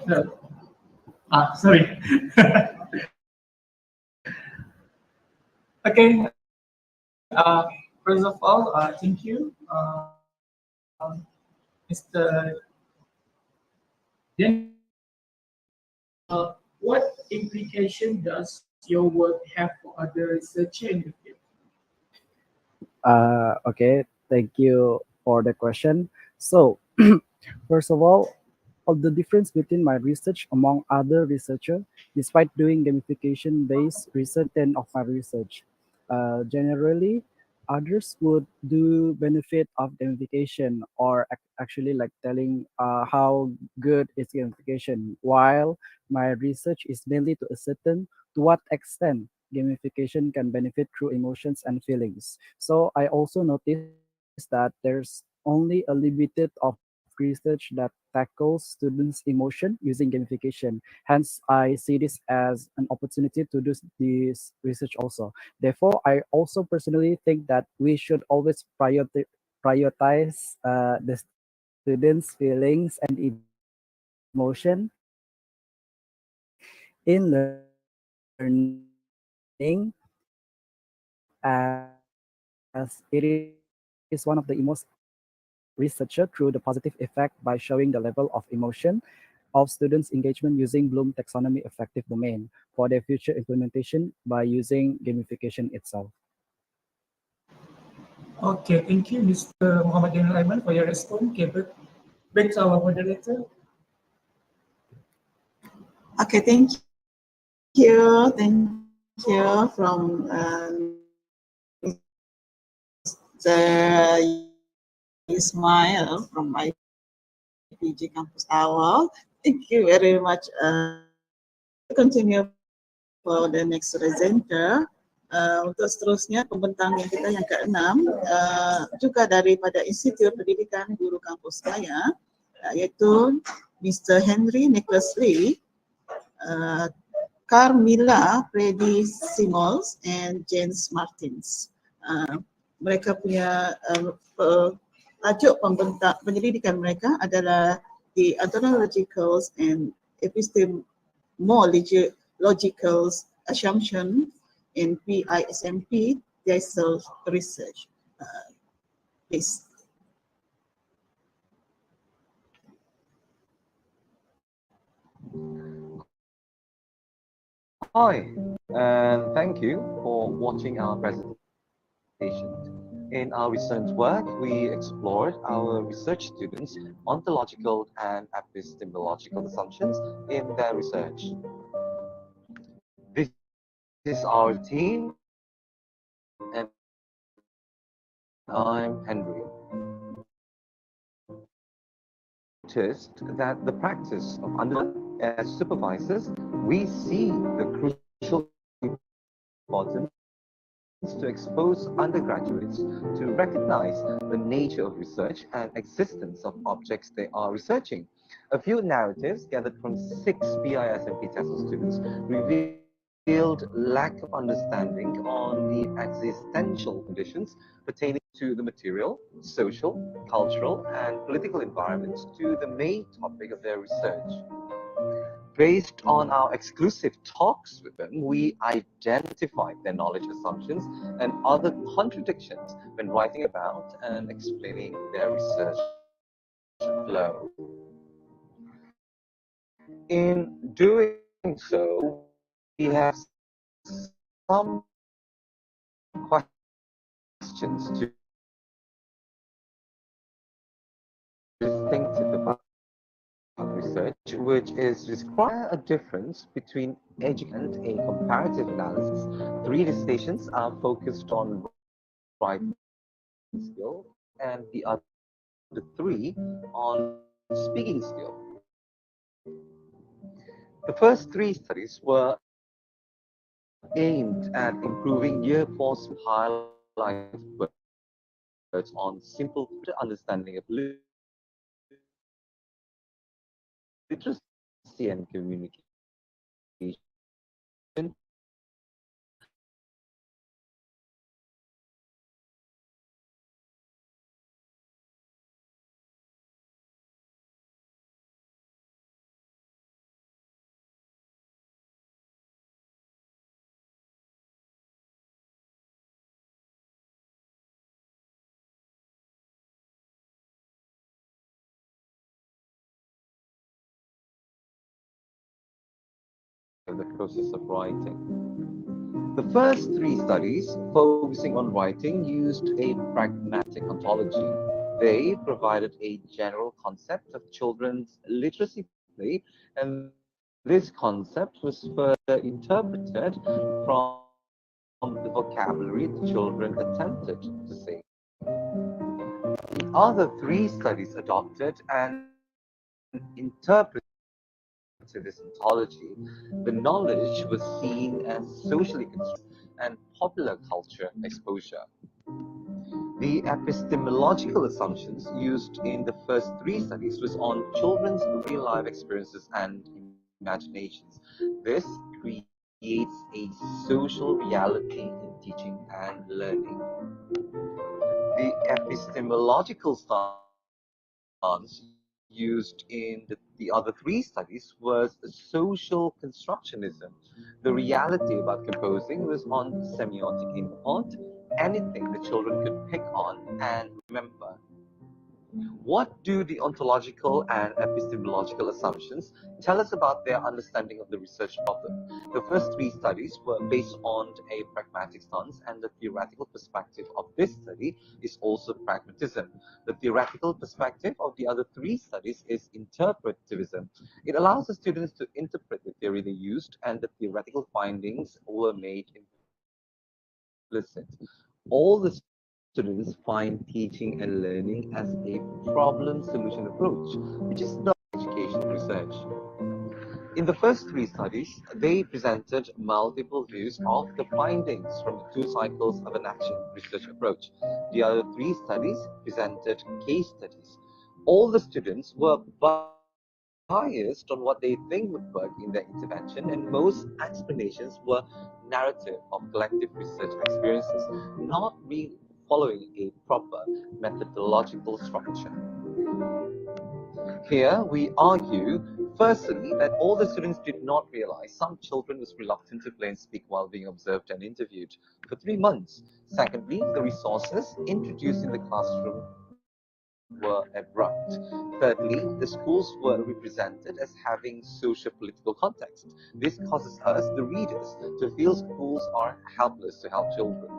Hello. Sorry. Okay. First of all, thank you, Mr. What implication does your work have for other researchers in the field?
Okay, thank you for the question. So, first of the difference between my research among other researchers, despite doing gamification-based research and of my research. Generally, others would do benefit of gamification or actually like telling how good is gamification, while my research is mainly to ascertain to what extent
gamification can benefit through emotions and feelings. So I also noticed that there's only a limited of research that tackles students' emotion using gamification. Hence, I see this as an opportunity to do this research also. Therefore, I also personally think that we should always prioritize the students' feelings and emotion in learning, as it is one of the most researcher through the positive effect by showing the level of emotion of students' engagement using Bloom taxonomy effective domain for their future implementation by using gamification itself.
Okay, thank you, Mr. Muhammadin Raiman, for your response. Okay, back to our moderator.
Okay, thank you from Mr. Ismail from IPG Campus Awal. Thank you very much. Continue for the next presenter. Untuk seterusnya pembentang yang kita yang keenam juga daripada Institut Pendidikan Guru Kampus saya, iaitu Mr. Henry Nicholas Lee, Carmilla Freddy Simols and James Martins. Mereka punya tajuk pembentang penyelidikan mereka adalah the ontological and epistemological assumption in PISMP thesis research. Please.
Hi, and thank you for watching our presentation. In our recent work, we explored our research students' ontological and epistemological assumptions in their research. This is our team, and I'm Henry. Noticed that the practice of understanding as supervisors, we see the crucial importance to expose undergraduates to recognize the nature of research and existence of objects they are researching. A few narratives gathered from 6 PISMP TESOL students revealed lack of understanding on the existential conditions pertaining to the material, social, cultural, and political environments to the main topic of their research. Based on our exclusive talks with them, we identified their knowledge assumptions and other contradictions when writing about and explaining their research flow. In doing so, we have some questions to distinctive about research, which is require a difference between education and a comparative analysis. 3 dissertations are focused on writing skill, and the other 3 on speaking skill. The first 3 studies were aimed at improving year 4's highlight words on simple understanding of literacy and communication. The process of writing. The first 3 studies, focusing on writing, used a pragmatic ontology. They provided a general concept of children's literacy play, and this concept was further interpreted from the vocabulary the children attempted to say. The other 3 studies adopted an interpretive to this ontology, the knowledge was seen as socially constructed and popular culture exposure. The epistemological assumptions used in the first three studies was on children's real-life experiences and imaginations. This creates a social reality in teaching and learning. The epistemological stance used in the other three studies was social constructionism. The reality about composing was on semiotic input, anything the children could pick on and remember. What do the ontological and epistemological assumptions tell us about their understanding of the research problem? The first three studies were based on a pragmatic stance, and the theoretical perspective of this study is also pragmatism. The theoretical perspective of the other three studies is interpretivism. It allows the students to interpret the theory they used, and the theoretical findings were made implicit. All the students find teaching and learning as a problem solution approach, which is not educational research. In the first three studies, they presented multiple views of the findings from the two cycles of an action research approach. The other three studies presented case studies. All the students were biased on what they think would work in their intervention, and most explanations were narrative of collective research experiences, not being following a proper methodological structure. Here we argue, firstly, that all the students did not realize some children was reluctant to play and speak while being observed and interviewed for 3 months. Secondly, the resources introduced in the classroom were abrupt. Thirdly, the schools were represented as having socio-political context. This causes us, the readers, to feel schools are helpless to help children.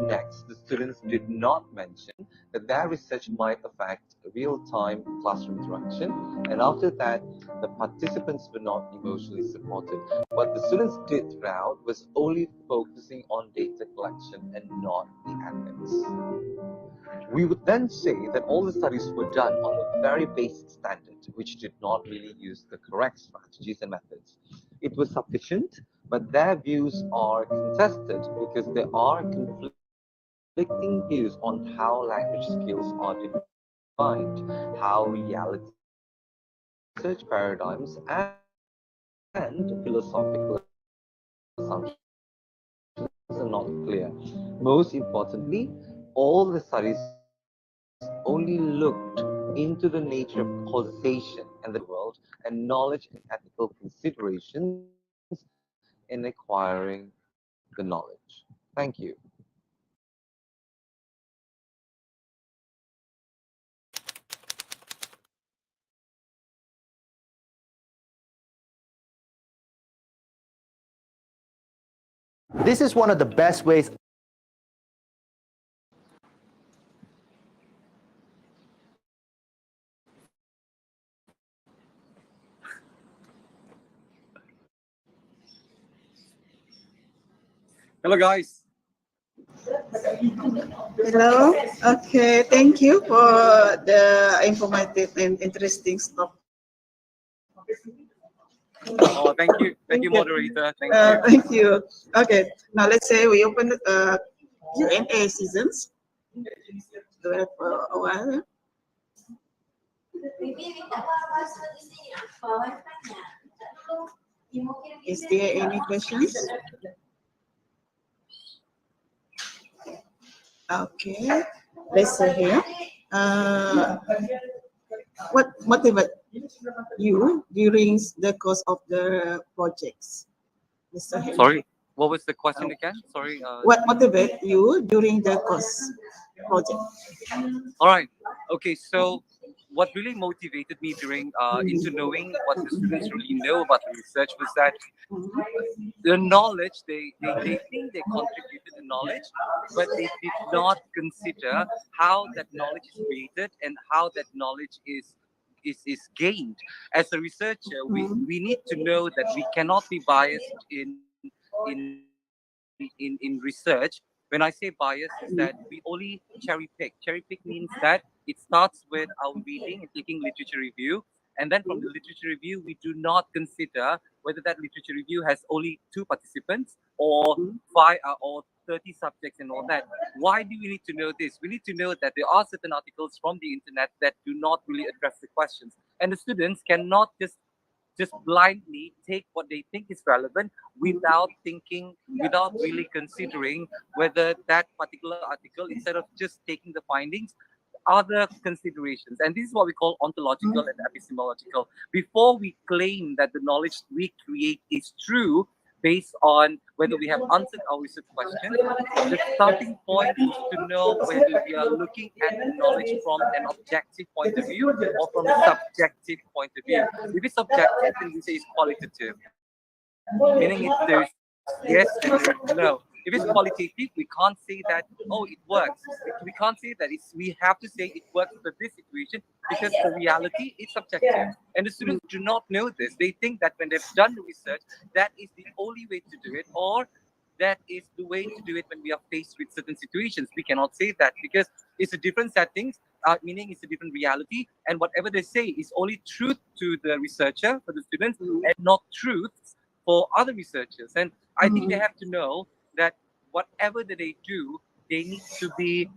Next, the students did not mention that their research might affect real-time classroom interaction, and after that, the participants were not emotionally supported. What the students did throughout was only focusing on data collection and not the ethics. We would then say that all the studies were done on a very basic standard, which did not really use the correct strategies and methods. It was sufficient, but their views are contested because there are conflicting views on how language skills are defined, how reality research paradigms and philosophical assumptions are not clear. Most importantly, all the studies only looked into the nature of causation and the world and knowledge and ethical considerations in acquiring the knowledge. Thank you.
This is one of the best ways.
Hello, guys.
Hello. Okay, thank you for the informative and interesting stuff.
Oh, thank you, moderator. Thank you.
Thank you. Okay, now let's say we open the Q&A seasons. Do it for a while. Is there any questions? Okay, let's say here. What motivated you during the course of the projects? Mr. Henry?
Sorry, what was the question again? Sorry.
What motivated you during the course project?
All right. Okay. So, what really motivated me during into knowing what the students really know about the research was that the knowledge they think they contributed the knowledge, but they did not consider how that knowledge is created and how that knowledge is gained. As a researcher, we need to know that we cannot be biased in research. When I say bias, is that we only cherry pick. Cherry pick means that it starts with our reading and taking literature review, And then from the literature review, we do not consider whether that literature review has only 2 participants or 5 or 30 subjects and all that. Why do we need to know this? We need to know that there are certain articles from the internet that do not really address the questions. And the students cannot just blindly take what they think is relevant without thinking, without really considering whether that particular article, instead of just taking the findings, other considerations. And this is what we call ontological and epistemological. Before we claim that the knowledge we create is true based on whether we have answered our research question, the starting point is to know whether we are looking at the knowledge from an objective point of view or from a subjective point of view. If it's subjective, then we say it's qualitative, meaning there's yes and there's no. If it's qualitative, we can't say that, oh, it works. We can't say that. We have to say it works for this situation because the reality is subjective. And the students do not know this. They think that when they've done the research, that is the only way to do it, or that is the way to do it when we are faced with certain situations. We cannot say that because it's a different settings, meaning it's a different reality. And whatever they say is only truth to the researcher, for the students, and not truths for other researchers. And I think they have to know that whatever that they do, they need to be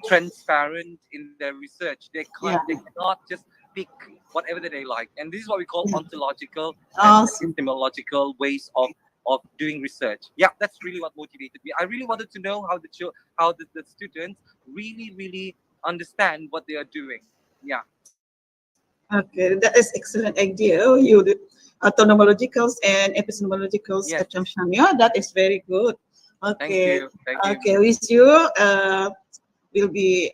transparent in their research. They cannot just pick whatever that they like. And this is what we call ontological and epistemological ways of doing research. Yeah, that's really what motivated me. I really wanted to know how the students really understand what they are doing. Yeah.
Okay, that is excellent idea. You do autonomologicals and epistemologicals assumption. Yeah, that is very good. Okay.
Thank you.
Okay, wish you will be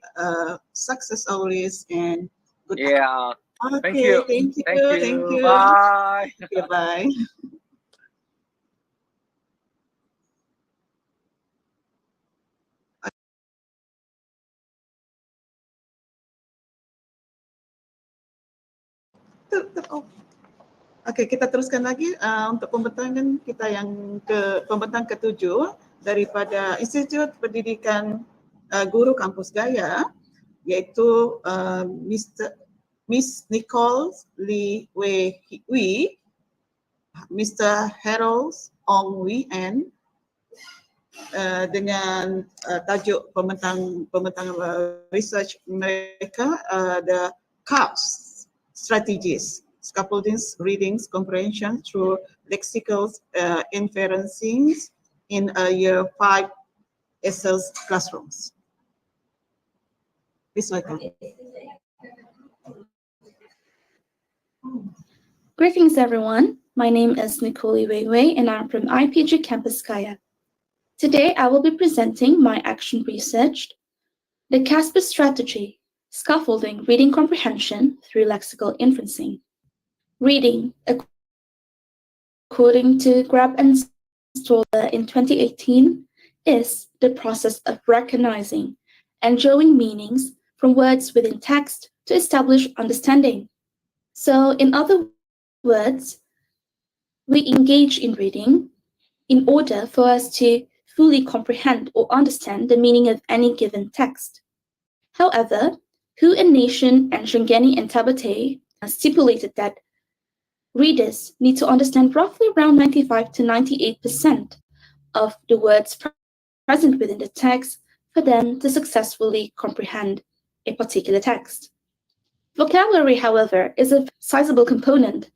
success always and good.
Yeah.
Okay,
Thank you.
Thank you.
Bye.
Okay, bye. Oke, kita teruskan lagi untuk pembentangan kita yang pembentang ke-7 daripada Institut Pendidikan Guru Kampus Gaya, yaitu Miss Nicole Lee Wei, Mr. Harold Ong Wee N, dengan tajuk pembentang research mereka, the CAPS strategies, scaffolding readings comprehension through lexical inferencing in year 5 ESSER's classrooms. Please welcome.
Greetings, everyone. My name is Nicole Weiwei, and I'm from IPG Campus Kaya. Today, I will be presenting my action research, the CASPER strategy, scaffolding reading comprehension through lexical inferencing. Reading, according to Grab and Stoller in 2018, is the process of recognizing and drawing meanings from words within text to establish understanding. So, in other words, we engage in reading in order for us to fully comprehend or understand the meaning of any given text. However, Hu and Nation and Shungeni and Tabate stipulated that readers need to understand roughly around 95 to 98% of the words present within the text for them to successfully comprehend a particular text. Vocabulary, however, is a sizable component,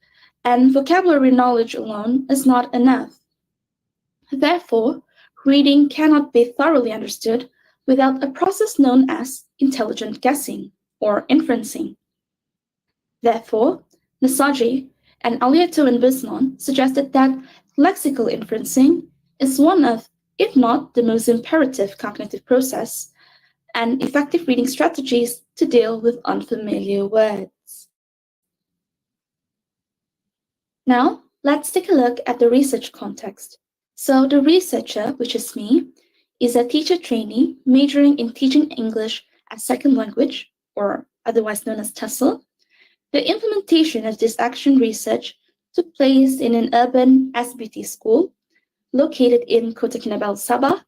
and vocabulary knowledge alone is not enough. Therefore, reading cannot be thoroughly understood without a process known as intelligent guessing or inferencing. Therefore, Nasaji and Alieto and Bisnon suggested that lexical inferencing is one of, if not the most imperative cognitive process and effective reading strategies to deal with unfamiliar words. Now, let's take a look at the research context. So the researcher, which is me, is a teacher trainee majoring in teaching English as second language, or otherwise known as TESOL. The implementation of this action research took place in an urban SBT school located in Kota Kinabalu, Sabah.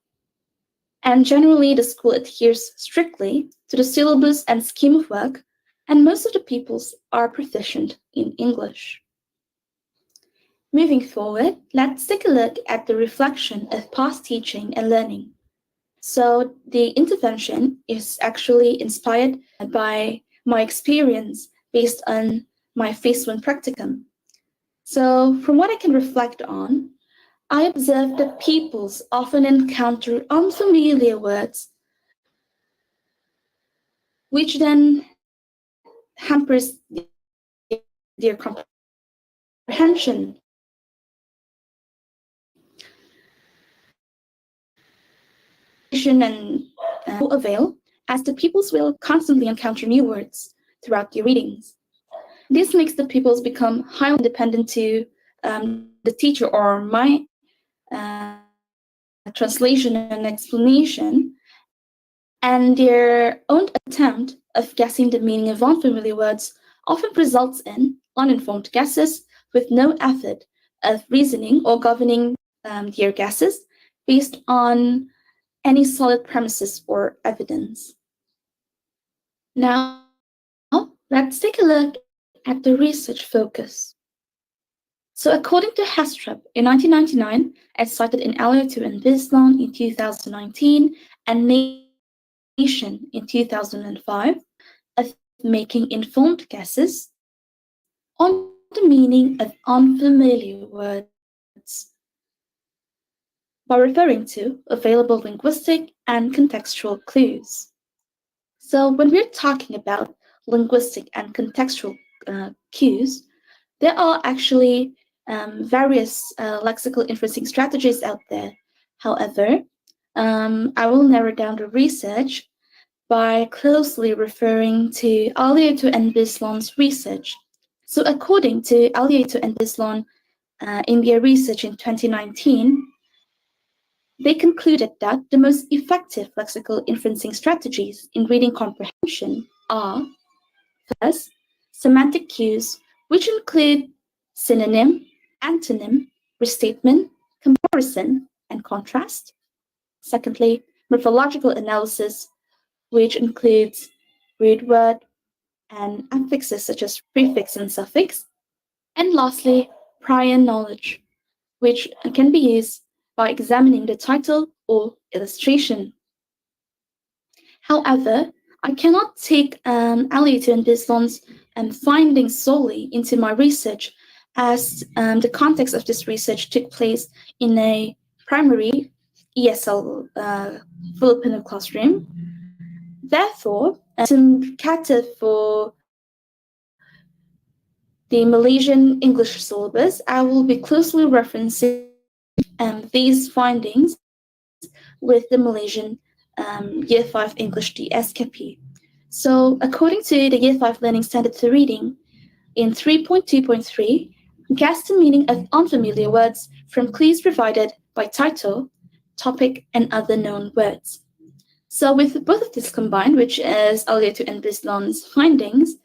And generally, the school adheres strictly to the syllabus and scheme of work and most of the pupils are proficient in English. Moving forward, let's take a look at the reflection of past teaching and learning. So the intervention is actually inspired by my experience based on my phase 1 practicum. So from what I can reflect on, I observed that pupils often encounter unfamiliar words, which then hampers their comprehension. And avail, as the pupils will constantly encounter new words throughout their readings. This makes the pupils become highly dependent to the teacher or my translation and explanation, and their own attempt of guessing the meaning of unfamiliar words often results in uninformed guesses with no effort of reasoning or governing their guesses based on any solid premises or evidence. Now, let's take a look at the research focus. So according to Hestrup in 1999, as cited in Alioto and Bislan in 2019, and Nation in 2005, of making informed guesses on the meaning of unfamiliar words by referring to available linguistic and contextual clues. So when we're talking about linguistic and contextual cues, there are actually various lexical inferencing strategies out there. However, I will narrow down the research by closely referring to Alioto and Bislan's research. So according to Alioto and Bislan, in their research in 2019, they concluded that the most effective lexical inferencing strategies in reading comprehension are, first, semantic cues, which include synonym, antonym, restatement, comparison, and contrast. Secondly, morphological analysis, which includes root word and affixes such as prefix and suffix. And lastly, prior knowledge, which can be used by examining the title or illustration. However, I cannot take Alioto and Bislan's findings solely into my research, as the context of this research took place in a primary ESL Filipino classroom. Therefore, to cater for the Malaysian English syllabus, I will be closely referencing these findings with the Malaysian Year 5 English DSKP. So according to the Year 5 Learning Standard for Reading, in 3.2.3, guess the meaning of unfamiliar words from clues provided by title, topic, and other known words. So with both of these combined, which is Alioto and Bislan's findings,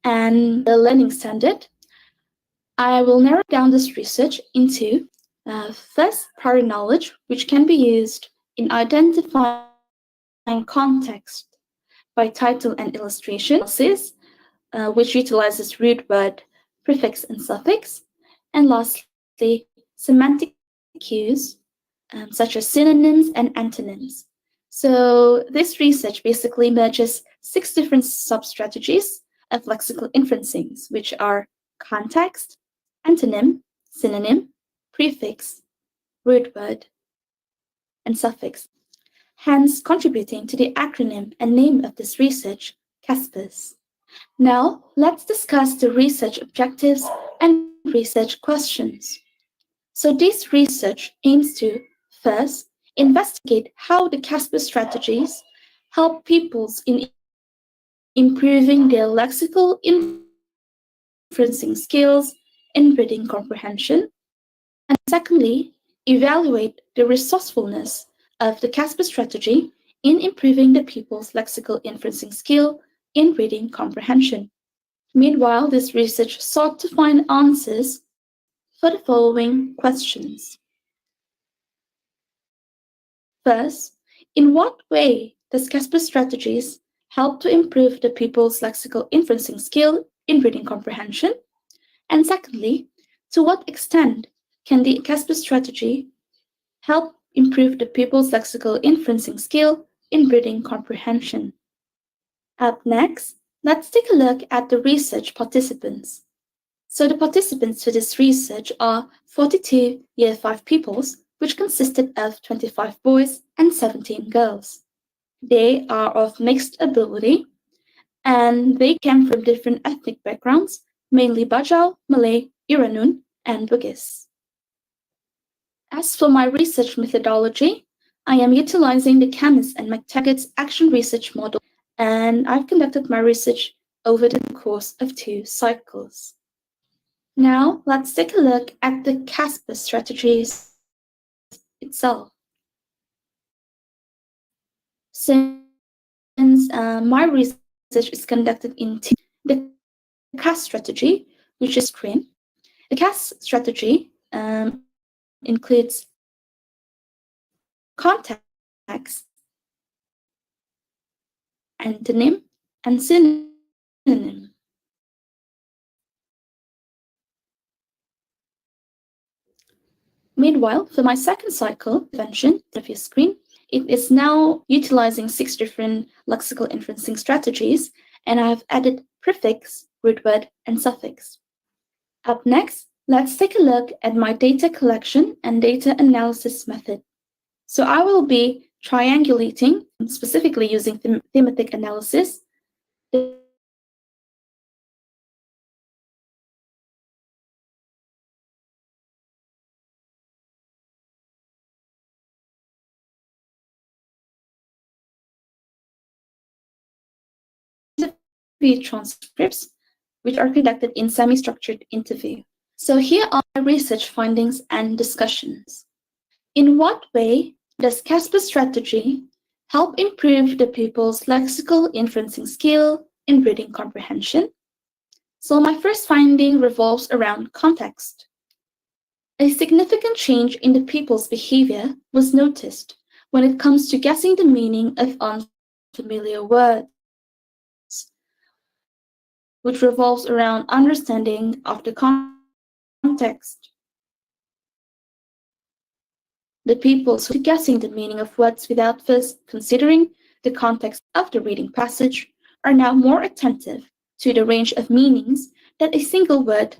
and the learning standard, I will narrow down this research into first, prior knowledge, which can be used in identifying context by title and illustration, which utilizes root word, prefix, and suffix. And lastly, semantic cues, such as synonyms and antonyms. So this research basically merges 6 different sub-strategies of lexical inferencing, which are context, antonym, synonym, prefix, root word, and suffix, hence contributing to the acronym and name of this research, CASPERS. Now, let's discuss the research objectives and research questions. So this research aims to, first, investigate how the CASPER strategies help pupils in improving their lexical inferencing skills in reading comprehension. And secondly, evaluate the resourcefulness of the CASPER strategy in improving the pupil's lexical inferencing skill in reading comprehension. Meanwhile, this research sought to find answers for the following questions. First, in what way does CASPER strategies help to improve the pupils' lexical inferencing skill in reading comprehension? And secondly, to what extent can the CASPER strategy help improve the pupils' lexical inferencing skill in reading comprehension? Up next, let's take a look at the research participants. So the participants to this research are 42 Year 5 pupils, which consisted of 25 boys and 17 girls. They are of mixed ability, and they came from different ethnic backgrounds, mainly Bajau, Malay, Iranun, and Bugis. As for my research methodology, I am utilizing the Camis and McTaggart's action research model, and I've conducted my research over the course of 2 cycles. Now, let's take a look at the CASPER strategies itself. Since my research is conducted in the CAS strategy, which is screen. The CAS strategy includes context, antonym, and synonym. Meanwhile, for my second cycle intervention of your screen, it is now utilizing 6 different lexical inferencing strategies, and I've added prefix, root word, and suffix. Up next, let's take a look at my data collection and data analysis method. So I will be triangulating, specifically using thematic analysis, the interview transcripts, which are conducted in semi-structured interview. So here are my research findings and discussions. In what way does CASPER strategy help improve the pupils' lexical inferencing skill in reading comprehension? So my first finding revolves around context. A significant change in the pupils' behavior was noticed when it comes to guessing the meaning of unfamiliar words, which revolves around understanding of the context. The pupils who are guessing the meaning of words without first considering the context of the reading passage are now more attentive to the range of meanings that a single word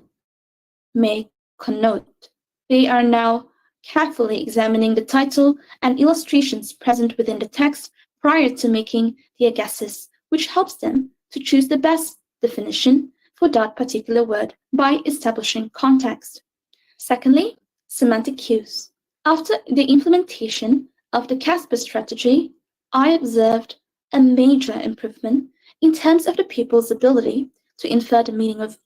may connote. They are now carefully examining the title and illustrations present within the text prior to making their guesses, which helps them to choose the best definition for that particular word by establishing context. Secondly, semantic cues. After the implementation of the CASPER strategy, I observed a major improvement in terms of the pupils' ability to infer the meaning of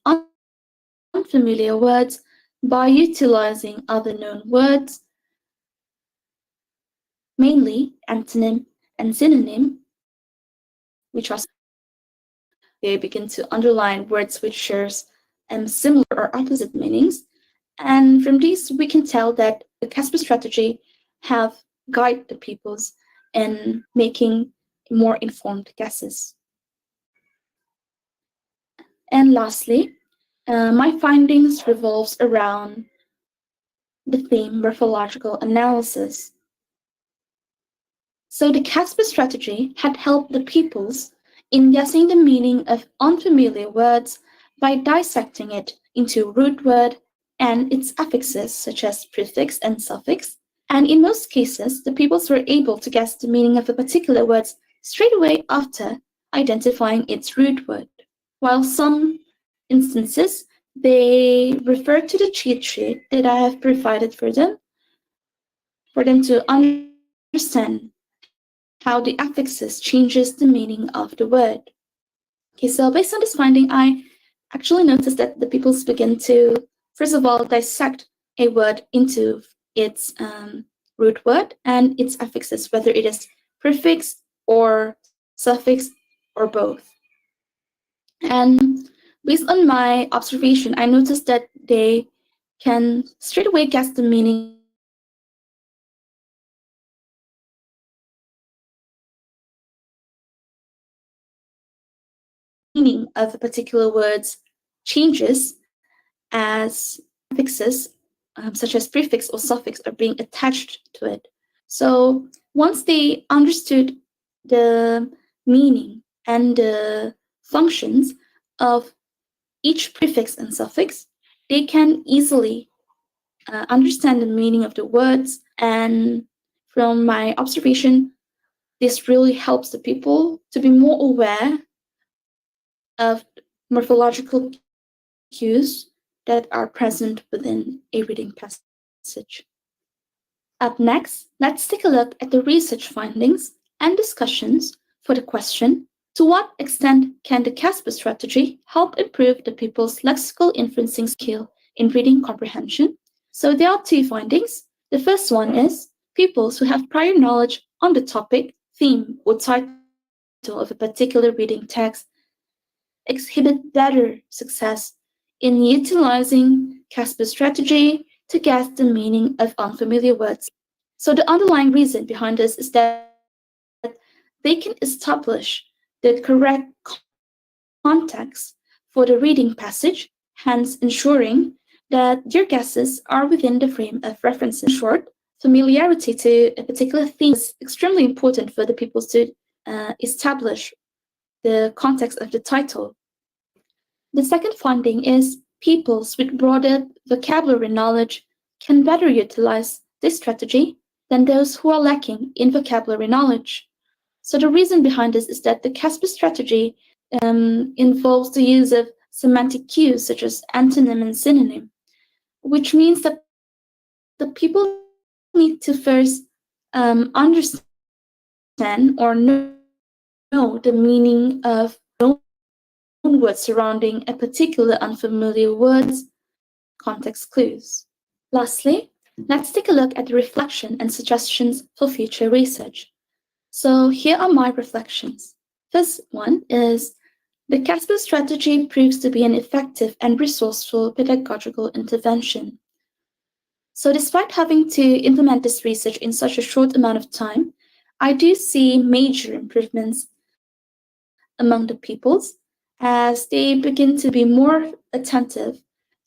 unfamiliar words by utilizing other known words, mainly antonym and synonym, which are they begin to underline words which shares similar or opposite meanings. And from these, we can tell that the CASPER strategy have guided the pupils in making more informed guesses. And lastly, my findings revolves around the theme morphological analysis. So the CASPER strategy had helped the pupils in guessing the meaning of unfamiliar words by dissecting it into root word and its affixes such as prefix and suffix. And in most cases, the pupils were able to guess the meaning of a particular word straight away after identifying its root word. While some instances, they refer to the cheat sheet that I have provided for them to understand how the affixes changes the meaning of the word. Okay, so based on this finding, I actually noticed that the pupils begin to, first of all, dissect a word into its root word and its affixes, whether it is prefix or suffix or both. And based on my observation, I noticed that they can straight away guess the meaning meaning of a particular words changes as prefixes, such as prefix or suffix, are being attached to it. So once they understood the meaning and the functions of each prefix and suffix, they can easily understand the meaning of the words. And from my observation, this really helps the people to be more aware of morphological cues that are present within a reading passage. Up next, let's take a look at the research findings and discussions for the question, to what extent can the Casper strategy help improve the pupil's lexical inferencing skill in reading comprehension? So there are two findings. The first one is pupils who have prior knowledge on the topic, theme, or title of a particular reading text exhibit better success in utilizing Casper strategy to guess the meaning of unfamiliar words. So the underlying reason behind this is that they can establish the correct context for the reading passage, hence ensuring that their guesses are within the frame of reference. In short, familiarity to a particular theme is extremely important for the pupils to establish the context of the title. The second finding is pupils with broader vocabulary knowledge can better utilize this strategy than those who are lacking in vocabulary knowledge. So the reason behind this is that the Casper strategy involves the use of semantic cues such as antonym and synonym, which means that the people need to first understand or know the meaning of known words surrounding a particular unfamiliar words, context clues. Lastly, let's take a look at the reflection and suggestions for future research. So here are my reflections. First one is the Casper strategy proves to be an effective and resourceful pedagogical intervention. So despite having to implement this research in such a short amount of time, I do see major improvements among the pupils as they begin to be more attentive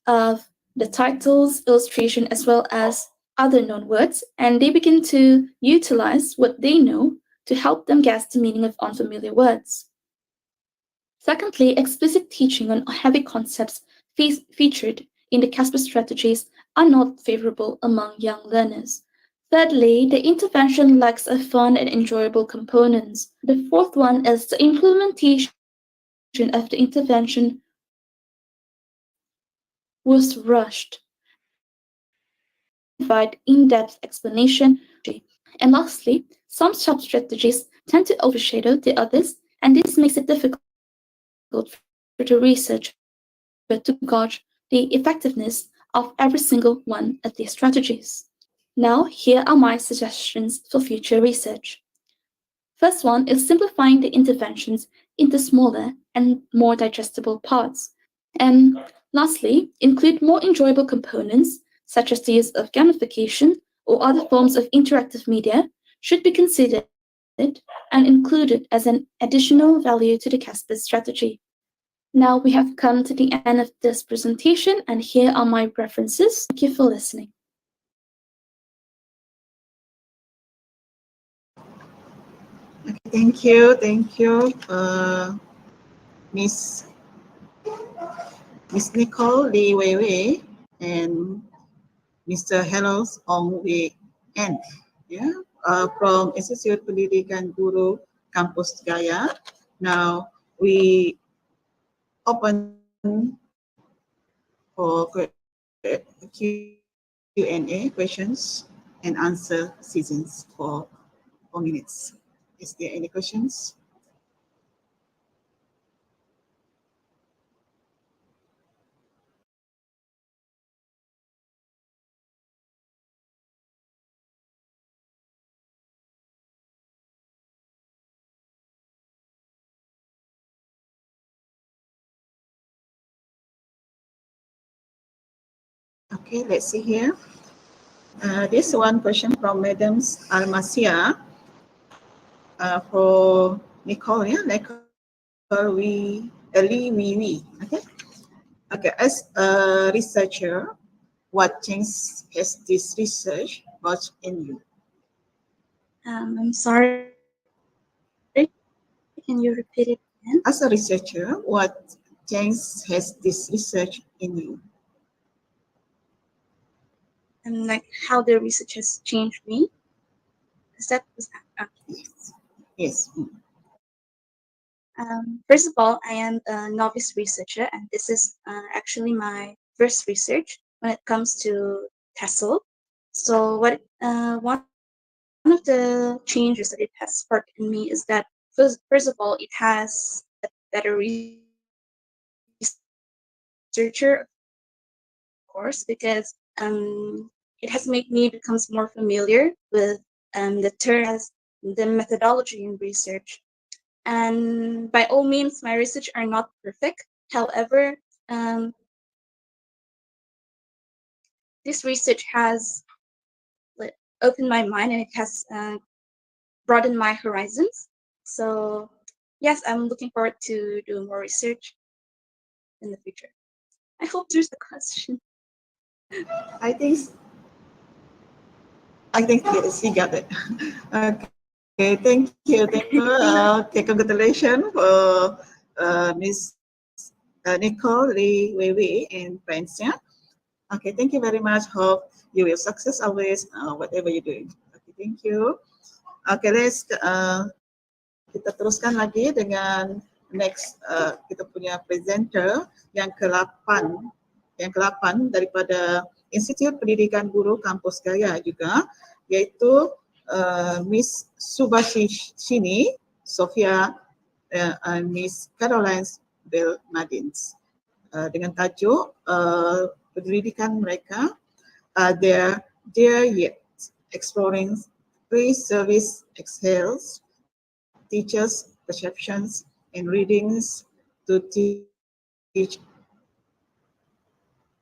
of the titles, illustration, as well as other known words, and they begin to utilize what they know to help them guess the meaning of unfamiliar words. Secondly, explicit teaching on heavy concepts featured in the Casper strategies are not favorable among young learners. Thirdly, the intervention lacks a fun and enjoyable components. The fourth one is the implementation of the intervention was rushed, provide in-depth explanation. And lastly, some sub-strategies tend to overshadow the others, and this makes it difficult for the researcher to gauge the effectiveness of every single one of these strategies. Now, here are my suggestions for future research. First one is simplifying the interventions into smaller and more digestible parts. And lastly, include more enjoyable components, such as the use of gamification or other forms of interactive media, should be considered and included as an additional value to the Casper strategy. Now we have come to the end of this presentation, and here are my references. Thank you for listening.
Thank you, Miss Nicole Lee Wei Wei and Mr. Helos Ong Wei N. From Institute Pendidikan Guru Kampus Gaya. Now we open for Q&A, questions and answer sessions for 4 minutes. Is there any questions? Okay, let's see here. This one question from Madam Almasia for Nicole. Nicole, we Li Wei. Okay. Okay. As a researcher, what change has this research brought in you?
I'm sorry, can you repeat it again?
As a researcher, what change has this research in you?
And like how the research has changed me? Was that okay.
Yes.
First of all, I am a novice researcher, and this is actually my first research when it comes to TESOL. So one of the changes that it has sparked in me is that first of all, it has a better researcher, of course, because it has made me becomes more familiar with the terms, the methodology in research. And by all means, my research are not perfect. However, this research has opened my mind, and it has broadened my horizons. So yes, I'm looking forward to do more research in the future. I hope there's a question.
I think yes, you got it. Okay, thank you. Okay, congratulations for Miss Nicole Lee Wei and friends. Yeah. Okay, thank you very much. Hope you will success always, whatever you're doing. Okay, thank you. Okay, kita teruskan lagi dengan next kita punya presenter yang ke-8 daripada Institut Pendidikan Guru Kampus Gaya juga, iaitu Miss Subashini Sofia Miss Caroline Bell Madins dengan tajuk pendidikan mereka Dear Yet Exploring Pre-Service Excels Teachers' Perceptions and Readings to Teach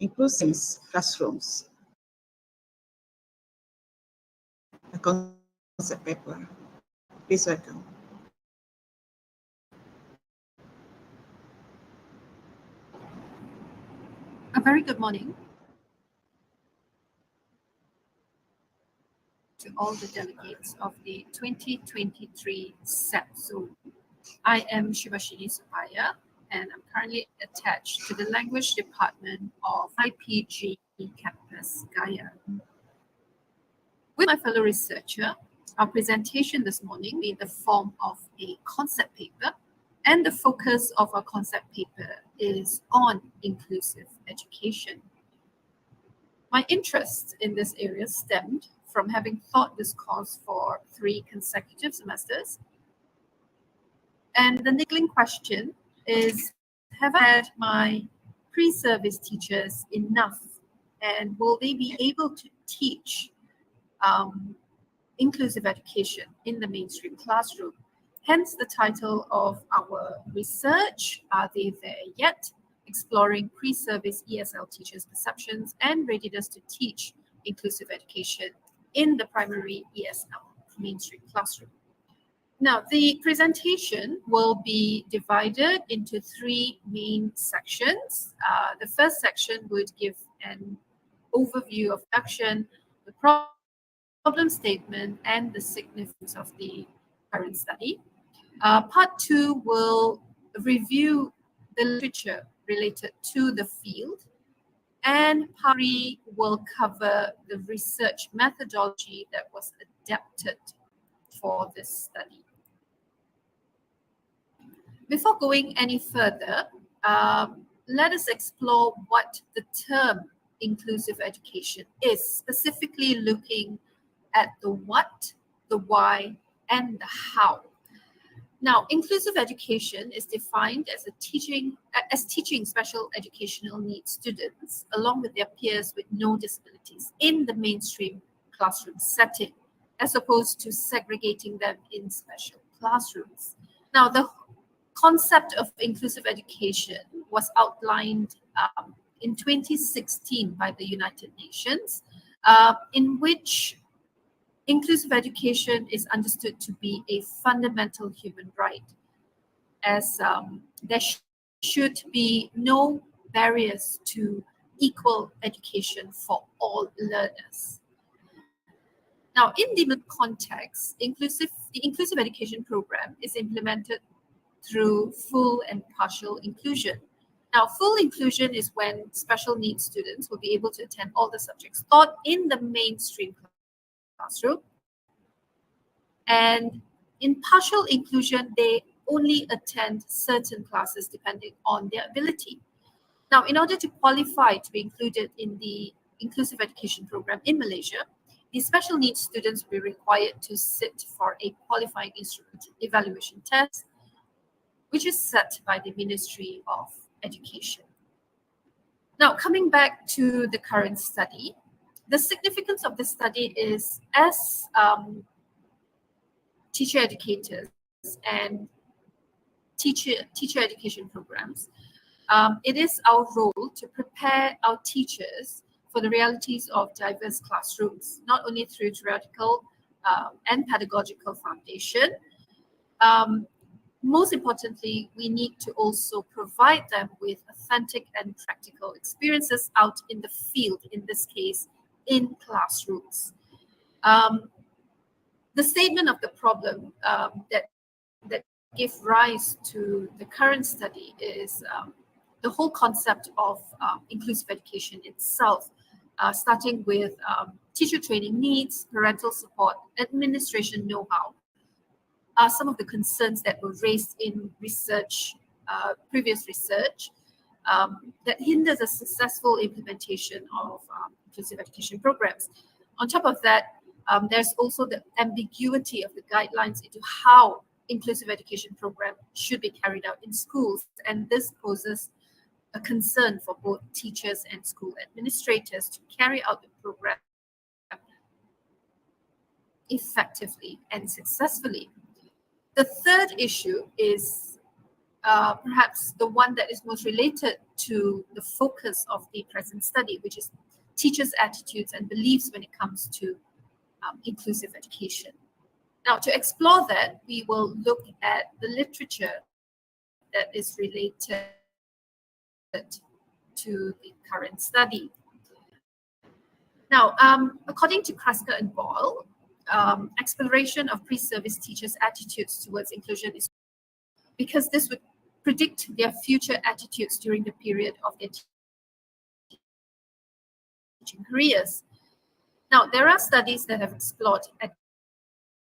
Inclusive Classrooms. A concept paper. Please welcome.
A very good morning to all the delegates of the 2023 SEPSU. I am Subashini Sofia, and I'm currently attached to the Language Department of IPG Campus Gaya. With my fellow researcher, our presentation this morning will be in the form of a concept paper, and the focus of our concept paper is on inclusive education. My interest in this area stemmed from having taught this course for 3 consecutive semesters. And the niggling question is, have I had my pre-service teachers enough, and will they be able to teach inclusive education in the mainstream classroom? Hence the title of our research, Are They There Yet? Exploring Pre-Service ESL Teachers' Perceptions and Readiness to Teach Inclusive Education in the Primary ESL Mainstream Classroom. Now, the presentation will be divided into 3 main sections. The first section would give an overview of action, the problem statement, and the significance of the current study. Part 2 will review the literature related to the field, and part 3 will cover the research methodology that was adapted for this study. Before going any further, let us explore what the term inclusive education is, specifically looking at the what, the why, and the how. Now, inclusive education is defined as teaching special educational needs students along with their peers with no disabilities in the mainstream classroom setting, as opposed to segregating them in special classrooms. Now, the concept of inclusive education was outlined in 2016 by the United Nations, in which inclusive education is understood to be a fundamental human right, as there should be no barriers to equal education for all learners. Now, in the context, the inclusive education program is implemented through full and partial inclusion. Now, full inclusion is when special needs students will be able to attend all the subjects taught in the mainstream classroom. And in partial inclusion, they only attend certain classes depending on their ability. Now, in order to qualify to be included in the inclusive education program in Malaysia, the special needs students will be required to sit for a qualifying instrument evaluation test, which is set by the Ministry of Education. Now, coming back to the current study, the significance of this study is as teacher educators and teacher education programs, it is our role to prepare our teachers for the realities of diverse classrooms, not only through theoretical and pedagogical foundation. Most importantly, we need to also provide them with authentic and practical experiences out in the field, in this case, in classrooms. The statement of the problem that gave rise to the current study is the whole concept of inclusive education itself, starting with teacher training needs, parental support, administration know-how, are some of the concerns that were raised in research, previous research, that hinders a successful implementation of inclusive education programs. On top of that, there's also the ambiguity of the guidelines into how inclusive education program should be carried out in schools, and this poses a concern for both teachers and school administrators to carry out the program effectively and successfully. The third issue is perhaps the one that is most related to the focus of the present study, which is teachers' attitudes and beliefs when it comes to inclusive education. Now, to explore that, we will look at the literature that is related to the current study. Now, according to Krasker and Boyle, exploration of pre-service teachers' attitudes towards inclusion is because this would predict their future attitudes during the period of their teaching careers. Now, there are studies that have explored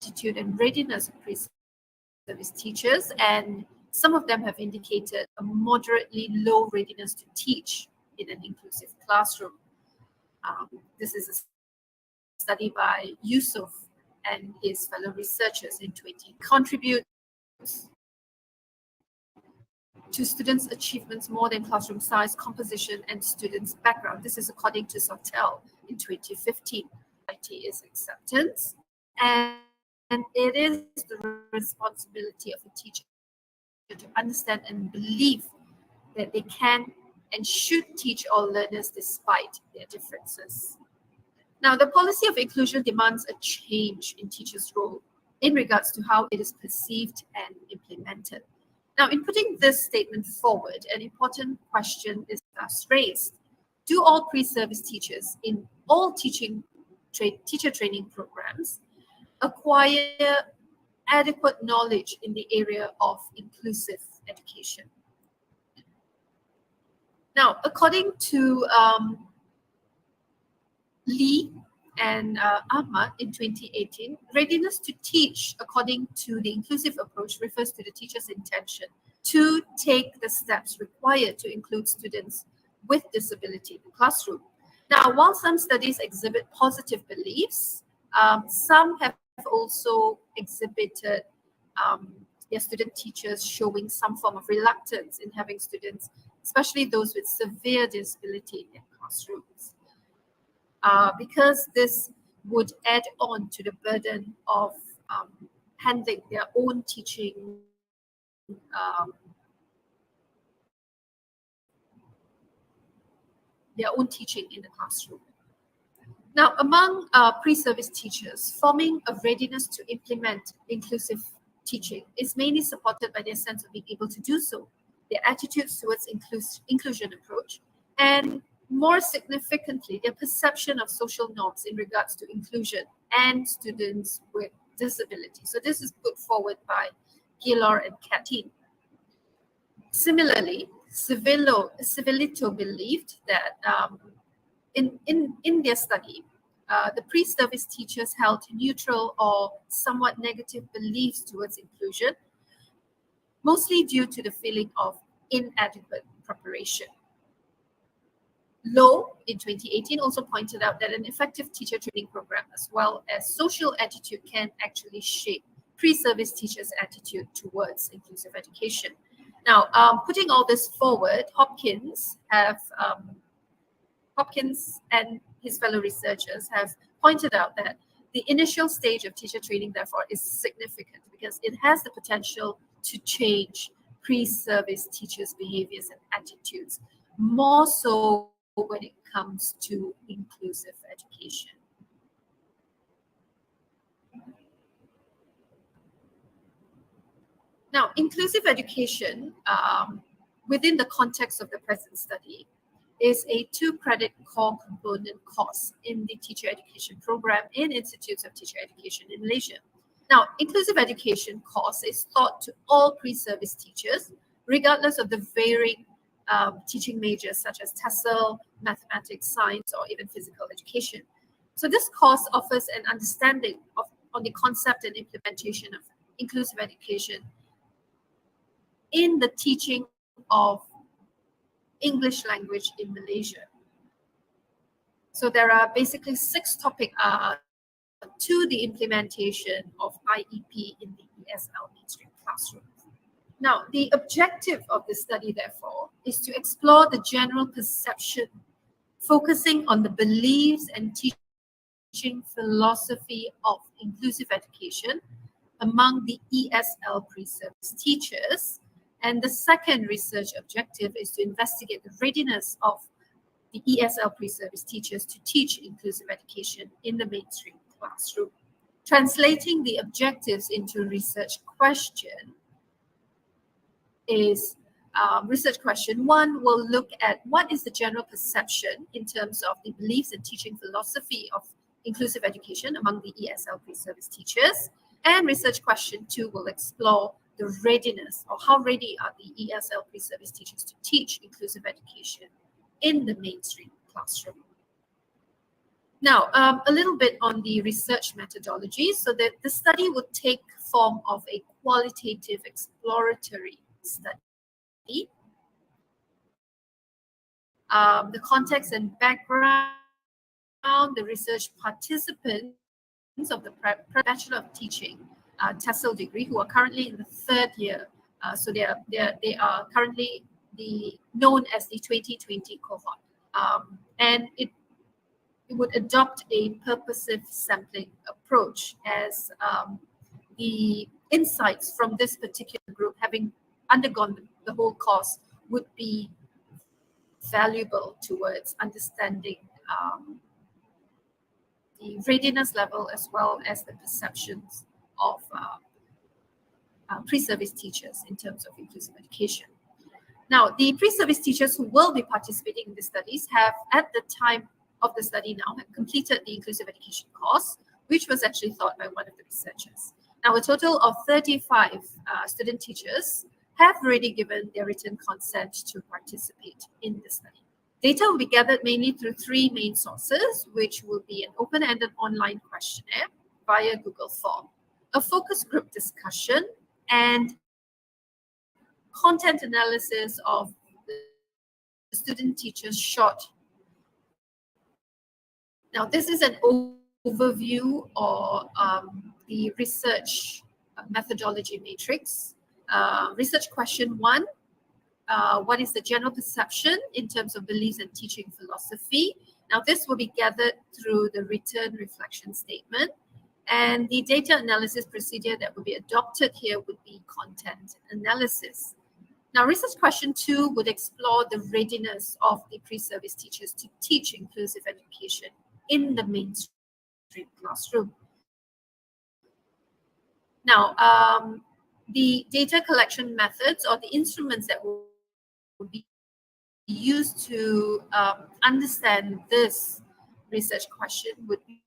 attitude and readiness of pre-service teachers, and some of them have indicated a moderately low readiness to teach in an inclusive classroom. This is a study by Yusuf and his fellow researchers in 2020. Contributes to students' achievements more than classroom size, composition, and students' background. This is according to Sautel in 2015. IT is acceptance, and it is the responsibility of a teacher to understand and believe that they can and should teach all learners despite their differences. Now, the policy of inclusion demands a change in teachers' role in regards to how it is perceived and implemented. Now, in putting this statement forward, an important question is thus raised. Do all pre-service teachers in all teacher training programs acquire adequate knowledge in the area of inclusive education? Now, according to Lee and Ahmad in 2018, readiness to teach according to the inclusive approach refers to the teacher's intention to take the steps required to include students with disability in the classroom. Now, while some studies exhibit positive beliefs, some have also exhibited their student teachers showing some form of reluctance in having students, especially those with severe disability in their classrooms. Because this would add on to the burden of handling their own teaching in the classroom. Now, among pre-service teachers, forming a readiness to implement inclusive teaching is mainly supported by their sense of being able to do so. their attitudes towards inclusion approach, and more significantly, their perception of social norms in regards to inclusion and students with disability. So this is put forward by Gilor and Katin. Similarly, Civilito believed that in their study, the pre-service teachers held neutral or somewhat negative beliefs towards inclusion, mostly due to the feeling of inadequate preparation. Lowe in 2018 also pointed out that an effective teacher training program as well as social attitude can actually shape pre-service teachers' attitude towards inclusive education. Now, putting all this forward, Hopkins and his fellow researchers have pointed out that the initial stage of teacher training, therefore, is significant because it has the potential to change pre-service teachers' behaviors and attitudes, more so when it comes to inclusive education. Now, inclusive education, within the context of the present study, is a 2-credit core component course in the teacher education program in institutes of teacher education in Malaysia. Now, inclusive education course is taught to all pre-service teachers, regardless of the varying teaching majors such as TESOL, mathematics, science, or even physical education. So this course offers an understanding on the concept and implementation of inclusive education in the teaching of English language in Malaysia. So there are basically 6 topics to the implementation of IEP in the ESL mainstream classroom. Now, the objective of the study, therefore, is to explore the general perception, focusing on the beliefs and teaching philosophy of inclusive education among the ESL pre-service teachers. And the second research objective is to investigate the readiness of the ESL pre-service teachers to teach inclusive education in the mainstream classroom. Translating the objectives into research question is research question 1 will look at what is the general perception in terms of the beliefs and teaching philosophy of inclusive education among the ESL pre-service teachers. And research question 2 will explore the readiness, or how ready are the ESL pre-service teachers to teach inclusive education in the mainstream classroom. Now, a little bit on the research methodology. So that the study would take form of a qualitative exploratory study. The context and background, the research participants of the Bachelor of Teaching TESOL degree, who are currently in the 3rd year. So they are currently known as the 2020 cohort. And it would adopt a purposive sampling approach, as the insights from this particular group, having undergone the whole course, would be valuable towards understanding the readiness level as well as the perceptions of pre-service teachers in terms of inclusive education. Now, the pre-service teachers who will be participating in the studies have, at the time of the study now, have completed the inclusive education course, which was actually taught by one of the researchers. Now, a total of 35 student teachers have already given their written consent to participate in the study. Data will be gathered mainly through 3 main sources, which will be an open-ended online questionnaire via Google Form, a focus group discussion, and content analysis of the student teachers short. Now, this is an overview or the research methodology matrix. Research question 1, what is the general perception in terms of beliefs and teaching philosophy? Now, this will be gathered through the written reflection statement, and the data analysis procedure that will be adopted here would be content analysis. Now, research question 2 would explore the readiness of the pre-service teachers to teach inclusive education in the mainstream classroom. Now, the data collection methods or the instruments that will would be used to understand this research question would be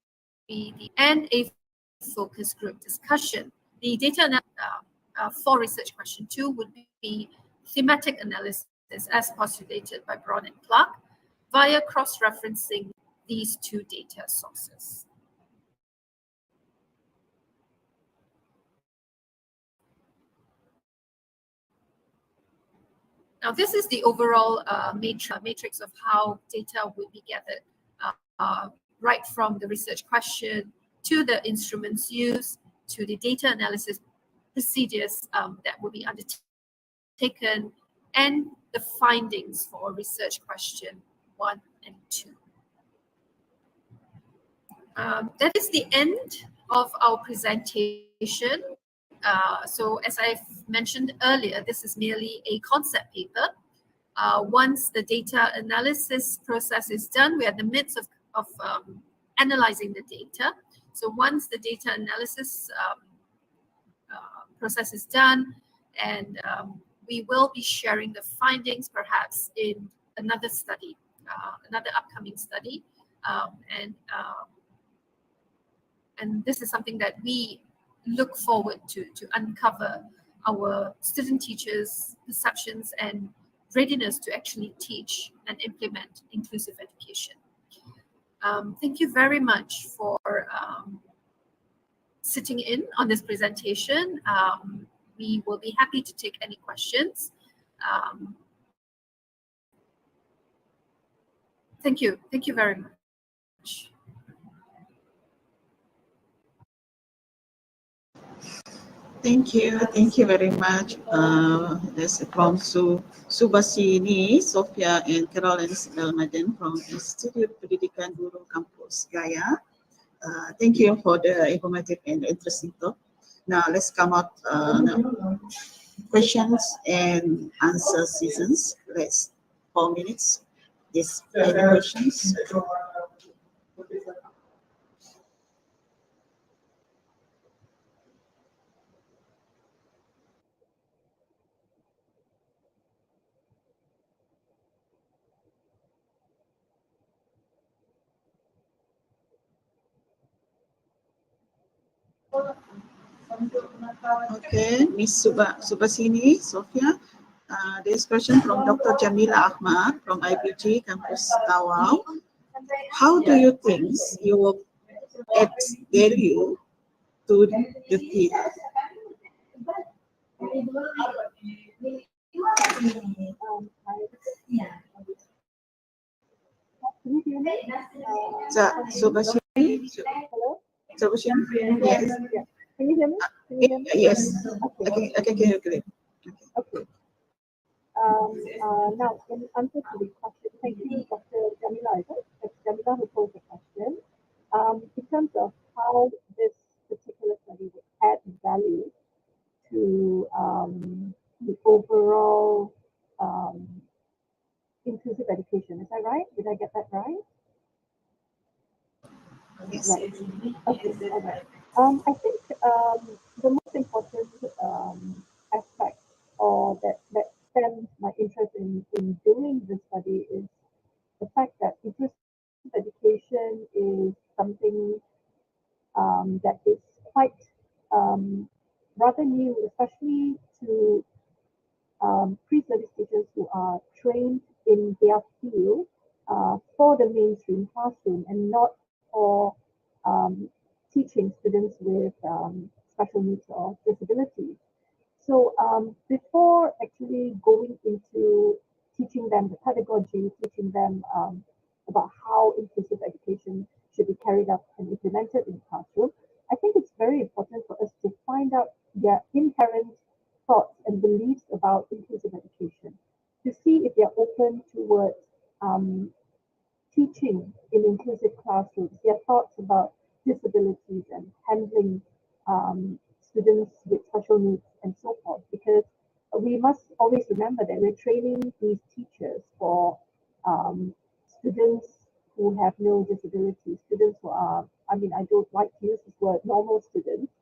and a focus group discussion. The data for research question 2 would be thematic analysis as postulated by Braun and Clark via cross-referencing these two data sources. Now, this is the overall matrix of how data will be gathered, right from the research question to the instruments used, to the data analysis procedures that will be undertaken, and the findings for research question 1 and 2. That is the end of our presentation. So as I've mentioned earlier, this is merely a concept paper. Once the data analysis process is done, we're in the midst of analyzing the data. So once the data analysis process is done, and we will be sharing the findings perhaps in another study, another upcoming study. And this is something that we look forward to uncover our student teachers' perceptions and readiness to actually teach and implement inclusive education. Thank you very much for sitting in on this presentation. We will be happy to take any questions. Thank you. Thank you very much.
Thank you very much. That's from Subasini, Sophia, and Caroline Dalmaden from Institute Pendidikan Guru Kampus Gaya. Thank you for the informative and interesting talk. Now let's come up questions and answer seasons. Let's 4 minutes. Yes, any questions? Okay, Miss Subasini, Sophia. This question from Dr. Jamila Ahmad from IPG Campus Tawau. How do you think you will add value to the field? Subasini?
Hello?
Subasini? Yes.
Can you hear me? Can you hear me?
Yes.
Okay.
I can hear you clearly.
Okay. Now, in answer to the question, thank you, Dr. Jamila. It's Jamila who posed the question. In terms of how this particular study would add value to the overall inclusive education, is that right? Did I get that right?
Yes.
Right. Okay. All right. I think the most important aspect or that stems my interest in doing this study is the fact that inclusive education is something that is quite rather new, especially to pre-service teachers who are trained in their field for the mainstream classroom and not for teaching students with special needs or disabilities. So before actually going into teaching them the pedagogy, teaching them about how inclusive education should be carried out and implemented in the classroom, I think it's very important for us to find out their inherent thoughts and beliefs about inclusive education, to see if they're open towards teaching in inclusive classrooms, their thoughts about disabilities and handling students with special needs and so forth, because we must always remember that we're training these teachers for students who have no disabilities, students who are, I mean, I don't like to use this word, normal students.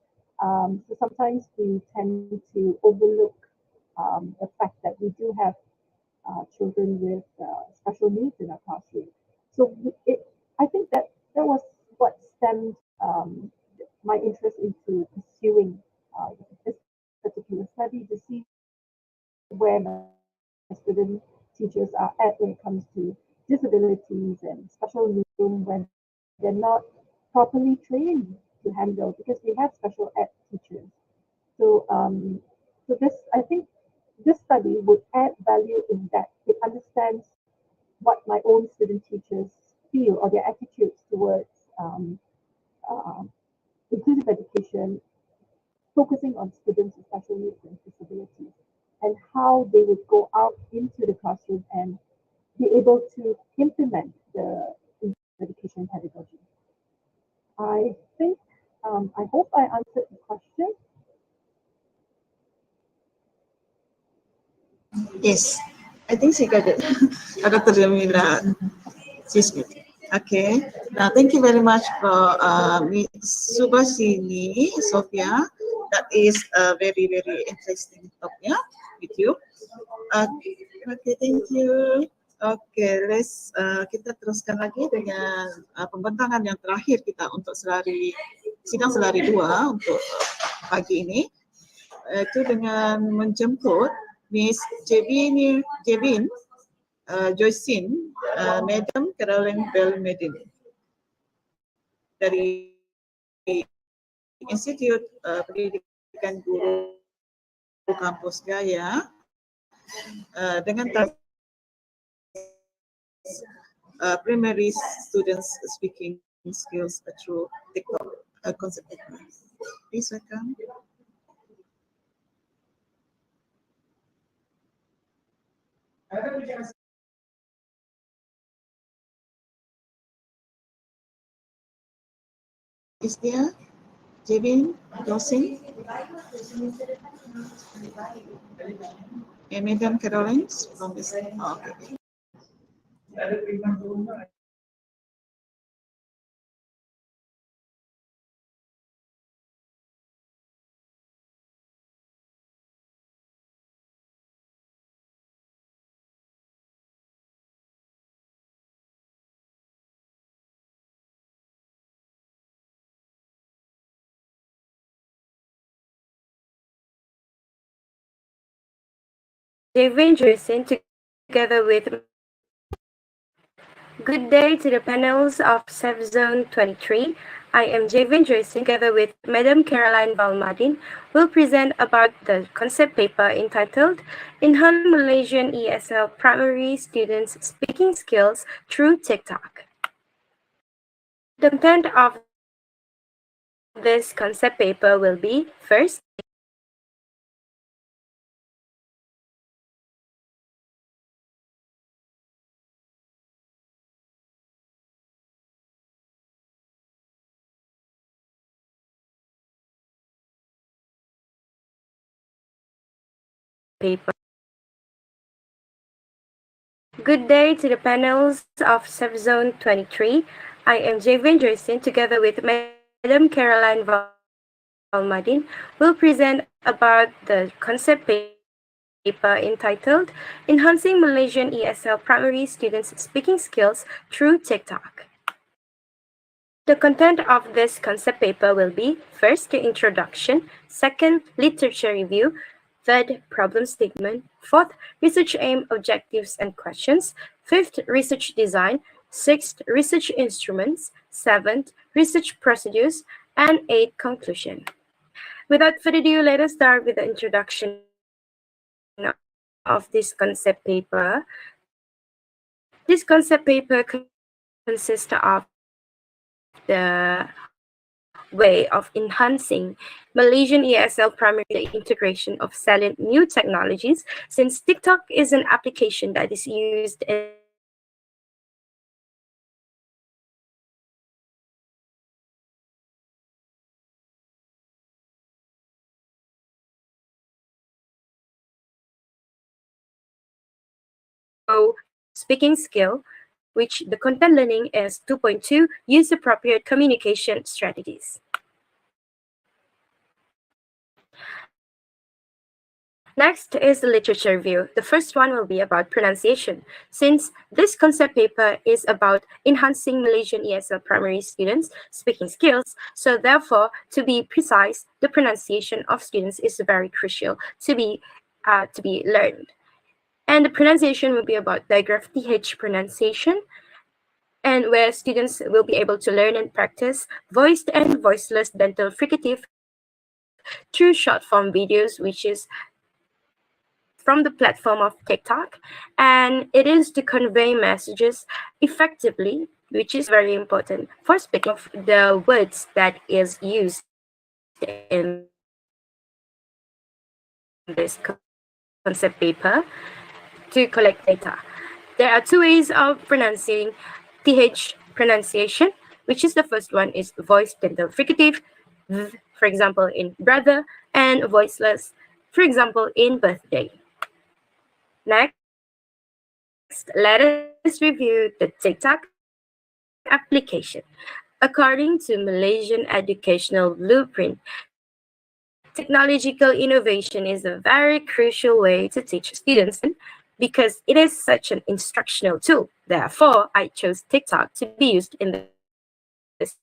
So sometimes we tend to overlook the fact that we do have children with special needs in our classroom. So I think that was what stemmed my interest into pursuing this particular study to see where my student teachers are at when it comes to disabilities and special needs when they're not properly trained to handle, because we have special ed teachers. So, so this, I think this study would add value in that it understands what my own student teachers feel or their attitudes towards uh, inclusive education, focusing on students with special needs and disabilities, and how they would go out into the classroom and be able to implement the education pedagogy. I think, I hope I answered the question.
Yes, I think she got it. Dr. Jamila, she's good. Okay. Now, thank you very much for Ms. Subhasini, Sophia. That is a very, very interesting talk, yeah, with you. Okay, thank you. Okay, let's kita teruskan lagi dengan pembentangan yang terakhir kita untuk sidang selari 2 untuk pagi ini. Itu dengan menjemput Miss Jevin Joycin, Madam Caroline Bell Medin dari Institut Pendidikan Guru Kampus Gaya dengan primary students speaking skills through TikTok concept. Please welcome. Is there Jevin Joycin and Madam Caroline from this? Oh, okay.
Jevin Joycin, together with Good day to the panels of Safe Zone 23. I am Jevin Joycin, together with Madam Caroline Valmadin, will present about the concept paper entitled Enhancing Malaysian ESL Primary Students' Speaking Skills Through TikTok. The content of this concept paper will be, first, paper. Good day to the panels of Safe Zone 23. I am Jevin Joycin, together with Madam Caroline Valmadin, will present about the concept paper entitled Enhancing Malaysian ESL Primary Students' Speaking Skills Through TikTok. The content of this concept paper will be, first, the introduction, second, literature review, third, problem statement, fourth, research aim, objectives, and questions, fifth, research design, sixth, research instruments, seventh, research procedures, and eighth, conclusion. Without further ado, let us start with the introduction of this concept paper. This concept paper consists of the way of enhancing Malaysian ESL primary integration of salient new technologies, since TikTok is an application that is used in speaking skill, which the content learning is 2.2, use appropriate communication strategies. Next is the literature review. The first one will be about pronunciation. Since this concept paper is about enhancing Malaysian ESL primary students' speaking skills, so therefore, to be precise, the pronunciation of students is very crucial to be learned. And the pronunciation will be about digraph TH pronunciation, and where students will be able to learn and practice voiced and voiceless dental fricative through short form videos, which is from the platform of TikTok, and it is to convey messages effectively, which is very important for speaking of the words that is used in this concept paper to collect data. There are two ways of pronouncing TH pronunciation, which is the first one is voiced dental fricative, for example, in brother, and voiceless, for example, in birthday. Next, let us review the TikTok application. According to Malaysian Educational Blueprint, technological innovation is a very crucial way to teach students because it is such an instructional tool. Therefore, I chose TikTok to be used in this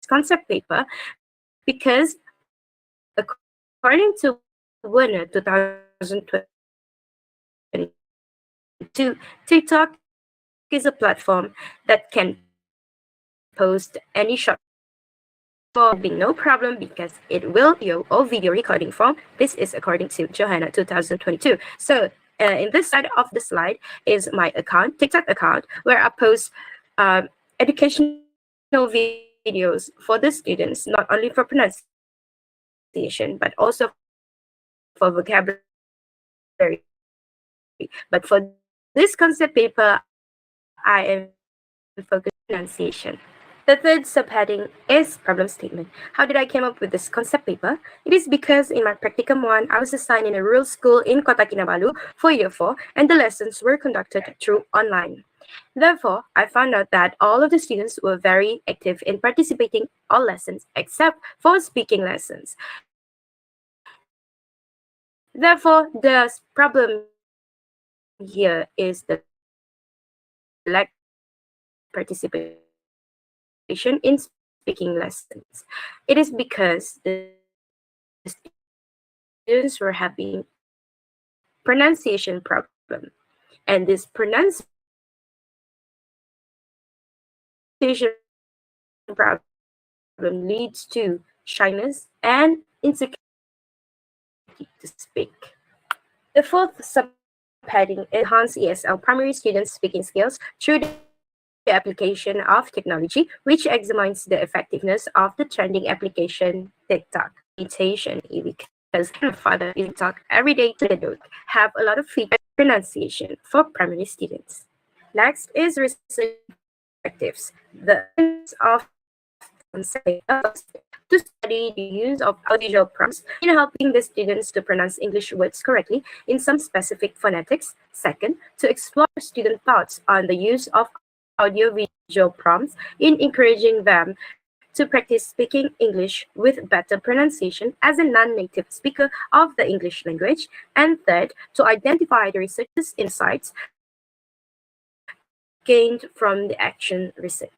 concept paper because, according to Werner 2022, TikTok is a platform that can post any short for being no problem because it will audio or video recording form. This is according to Johanna 2022. So in this side of the slide is my account, TikTok account, where I post educational videos for the students, not only for pronunciation, but also for vocabulary. But for this concept paper, I am focused on pronunciation. The third subheading is problem statement. How did I came up with this concept paper? It is because in my practicum 1, I was assigned in a rural school in Kota Kinabalu for year 4, and the lessons were conducted through online. Therefore, I found out that all of the students were very active in participating all lessons except for speaking lessons. Therefore, the problem here is the lack participation in speaking lessons. It is because the students were having pronunciation problem, and this pronunciation problem leads to shyness and insecurity to speak. The fourth subheading enhance ESL primary students' speaking skills through the application of technology, which examines the effectiveness of the trending application TikTok. Imitation, because my father uses TikTok every day to learn, have a lot of feedback pronunciation for primary students. Next is research objectives. The aims of concept to study the use of audiovisual prompts in helping the students to pronounce English words correctly in some specific phonetics. Second, to explore student thoughts on the use of audiovisual prompts in encouraging them to practice speaking English with better pronunciation as a non-native speaker of the English language. And third, to identify the researchers' insights gained from the action research.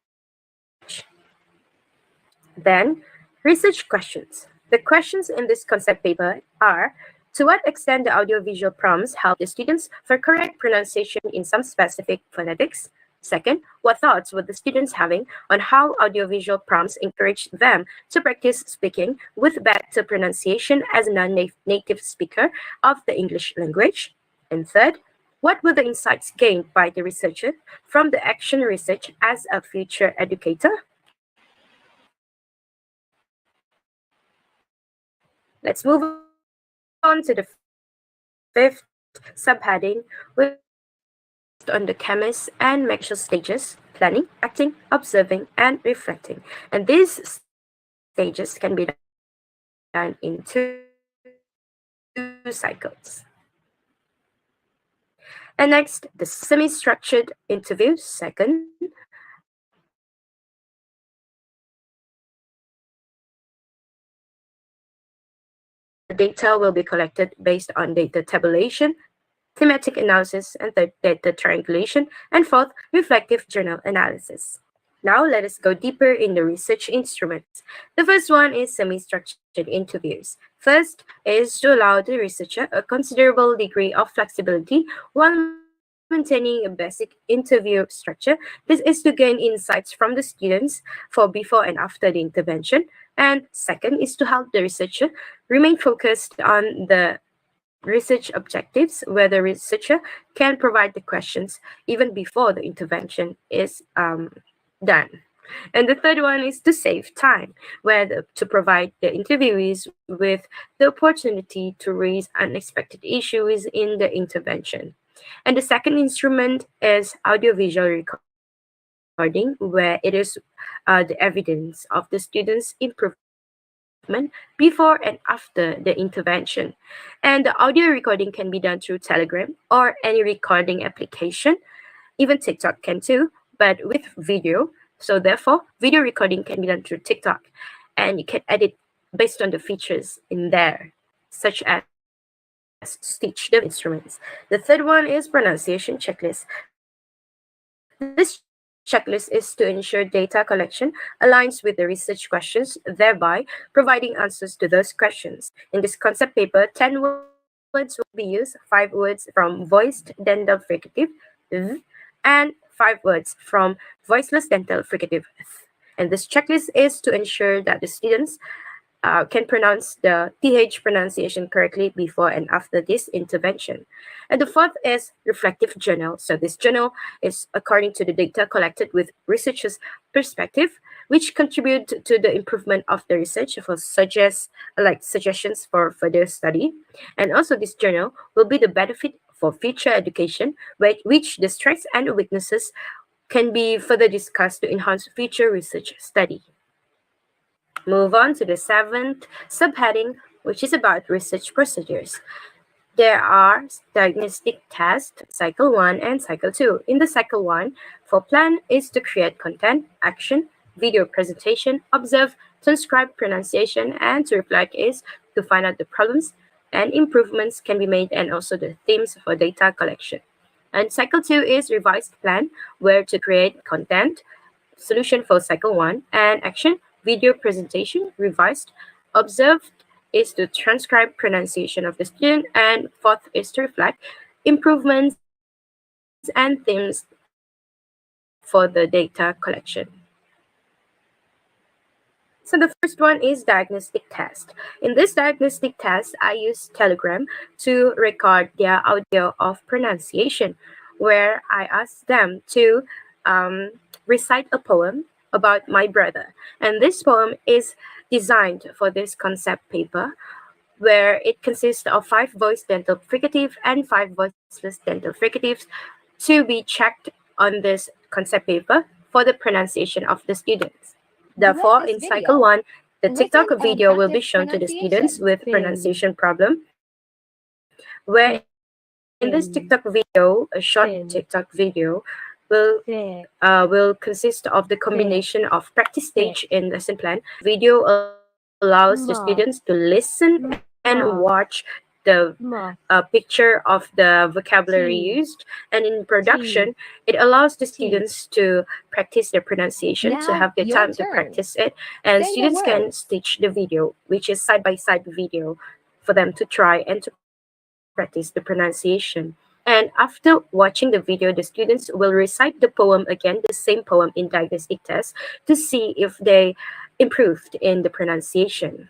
Then, research questions. The questions in this concept paper are: to what extent the audiovisual prompts help the students for correct pronunciation in some specific phonetics? Second, what thoughts were the students having on how audiovisual prompts encourage them to practice speaking with better pronunciation as a non-native speaker of the English language? And third, what were the insights gained by the researcher from the action research as a future educator? Let's move on to the fifth subheading, which is based on the chemist and mixture stages: planning, acting, observing, and reflecting. And these stages can be done in 2 cycles. And next, the semi-structured interview. Second, the data will be collected based on data tabulation, thematic analysis, and third, data triangulation, and fourth, reflective journal analysis. Now, let us go deeper in the research instruments. The first one is semi-structured interviews. First is to allow the researcher a considerable degree of flexibility while maintaining a basic interview structure. This is to gain insights from the students for before and after the intervention. And second is to help the researcher remain focused on the research objectives, where the researcher can provide the questions even before the intervention is done. And the third one is to save time, to provide the interviewees with the opportunity to raise unexpected issues in the intervention. And the second instrument is audiovisual recording, where it is the evidence of the students' improvement before and after the intervention. And the audio recording can be done through Telegram or any recording application. Even TikTok can too, but with video. So therefore, video recording can be done through TikTok, and you can edit based on the features in there, such as stitch development instruments. The third one is pronunciation checklist. This checklist is to ensure data collection aligns with the research questions, thereby providing answers to those questions. In this concept paper, 10 words will be used, 5 words from voiced dental fricative, and 5 words from voiceless dental fricative. And this checklist is to ensure that the students can pronounce the TH pronunciation correctly before and after this intervention. And the fourth is reflective journal. So this journal is according to the data collected with researchers' perspective, which contribute to the improvement of the research for suggestions for further study. And also this journal will be the benefit for future education, which the strengths and weaknesses can be further discussed to enhance future research study. Move on to the seventh subheading, which is about research procedures. There are diagnostic tests, cycle 1 and cycle 2. In the cycle 1, for plan is to create content, action, video presentation, observe, transcribe pronunciation, and to reflect is to find out the problems and improvements can be made and also the themes for data collection. And cycle 2 is revised plan, where to create content, solution for cycle 1, and action, video presentation, revised, observed is to transcribe pronunciation of the student, and fourth is to reflect improvements and themes for the data collection. So the first one is diagnostic test. In this diagnostic test, I use Telegram to record their audio of pronunciation, where I ask them to recite a poem about my brother. And this poem is designed for this concept paper, where it consists of 5 voice dental fricative and 5 voiceless dental fricatives to be checked on this concept paper for the pronunciation of the students. Therefore, in cycle 1, the TikTok video will be shown to the students with pronunciation problem, where in this TikTok video, a short TikTok video, will consist of the combination of practice stage in lesson plan. Video allows the students to listen and watch the picture of the vocabulary used, and in production it allows the students to practice their pronunciation, to have the time to practice it, and students can stitch the video, which is side-by-side video for them to try and to practice the pronunciation. And after watching the video, the students will recite the poem again, the same poem in diagnostic test, to see if they improved in the pronunciation.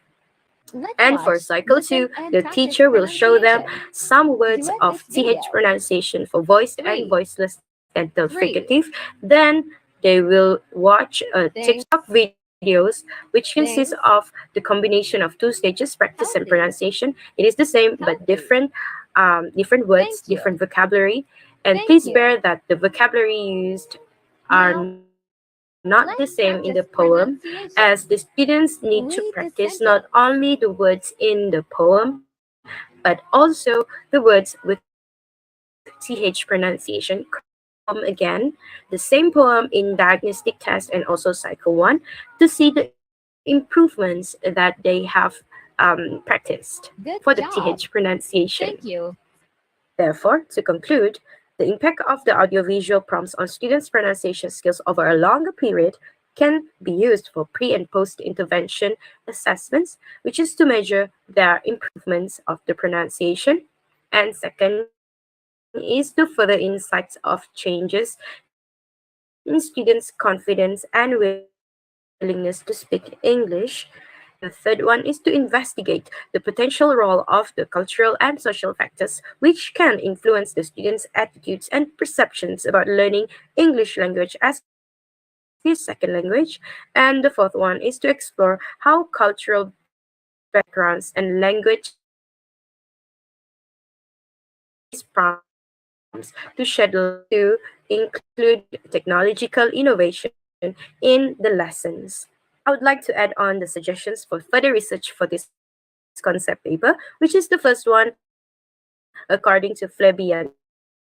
And for cycle 2, the teacher will show them some words of TH pronunciation for voiced and voiceless dental fricative. Then they will watch TikTok videos, which consists of the combination of 2 stages, practice and pronunciation. It is the same but different words, different vocabulary. And please bear that the vocabulary used are not the same in the poem, as the students need to practice not only the words in the poem, but also the words with TH pronunciation. Poem again, the same poem in diagnostic test and also cycle 1, to see the improvements that they have practiced
Good
for the
job.
TH pronunciation.
Thank you.
Therefore, to conclude, the impact of the audiovisual prompts on students' pronunciation skills over a longer period can be used for pre and post intervention assessments, which is to measure their improvements of the pronunciation. And second is to further insights of changes in students' confidence and willingness to speak English. And the third one is to investigate the potential role of the cultural and social factors which can influence the students' attitudes and perceptions about learning English language as their second language. And the fourth one is to explore how cultural backgrounds and language influence students' prompts to schedule to include technological innovation in the lessons. I would like to add on the suggestions for further research for this concept paper, which is the first one, according to Fleby and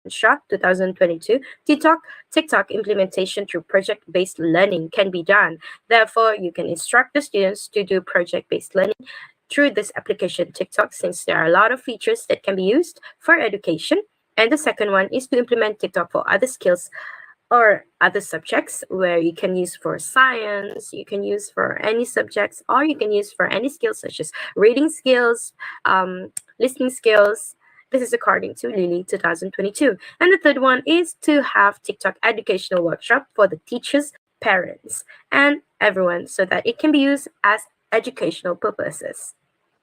Shaw, 2022, TikTok implementation through project-based learning can be done. Therefore, you can instruct the students to do project-based learning through this application TikTok, since there are a lot of features that can be used for education. And the second one is to implement TikTok for other skills or other subjects where you can use for science, you can use for any subjects, or you can use for any skills such as reading skills, listening skills. This is according to Lily 2022. And the third one is to have TikTok educational workshop for the teachers, parents, and everyone so that it can be used as educational purposes.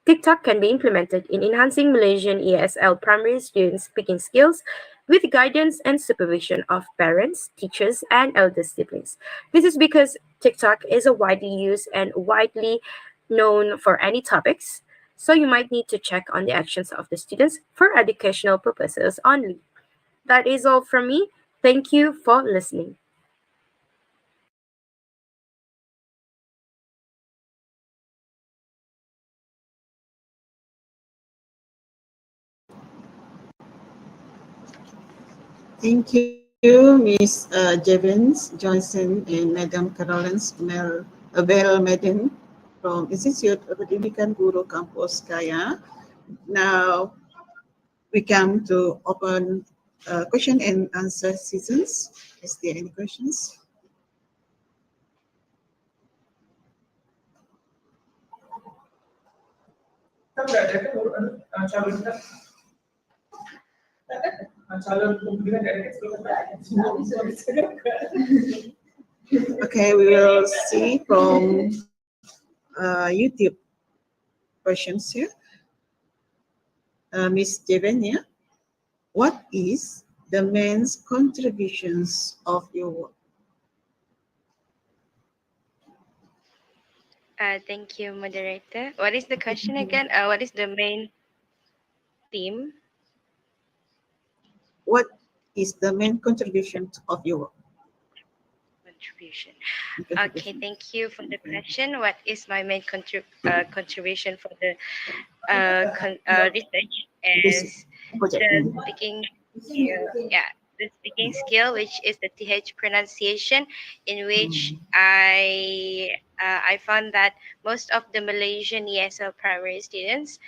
TikTok can be implemented in enhancing Malaysian ESL primary students' speaking skills with guidance and supervision of parents, teachers, and elder siblings. This is because TikTok is a widely used and widely known for any topics, so you might need to check on the actions of the students for educational purposes only. That is all from me. Thank you for listening.
Thank you, Ms. Jevons Johnson and Madam Caroline Bell Madden from Institute of Pendidikan Guru Kampus Kaya. Now we come to open question and answer sessions. Is there any questions? Okay, we will see from YouTube questions here. Ms. Jevenia, what is the main contributions of your work?
Thank you, moderator. What is the question again? What is the main theme?
What is the main contribution of your work?
Contribution. Okay, thank you for the question. What is my main contribution for the research is the speaking skill. Yeah, the speaking skill, which is the TH pronunciation, in which I found that most of the Malaysian ESL primary students,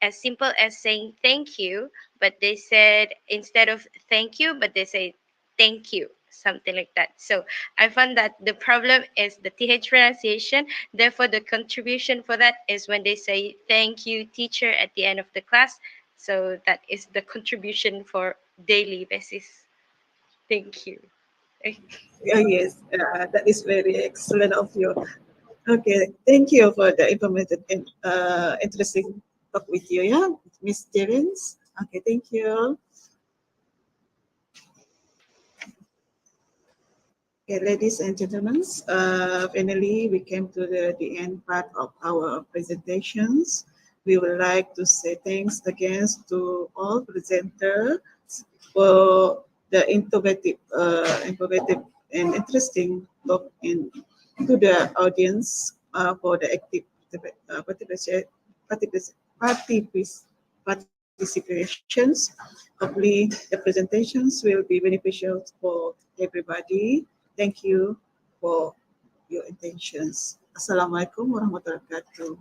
as simple as saying thank you, but they said instead of thank you, but they say thank you, something like that. So I found that the problem is the TH pronunciation. Therefore, the contribution for that is when they say thank you, teacher, at the end of the class. So that is the contribution for daily basis. Thank you.
Yes, that is very excellent of you. Okay, thank you for the informative and interesting talk with you, yeah, Miss Jevons. Okay, thank you. Okay, ladies and gentlemen, finally we came to the end part of our presentations. We would like to say thanks again to all presenters for the informative and interesting talk and to the audience for the active participations. Hopefully the presentations will be beneficial for everybody. Thank you for your intentions. Assalamualaikum warahmatullahi wabarakatuh.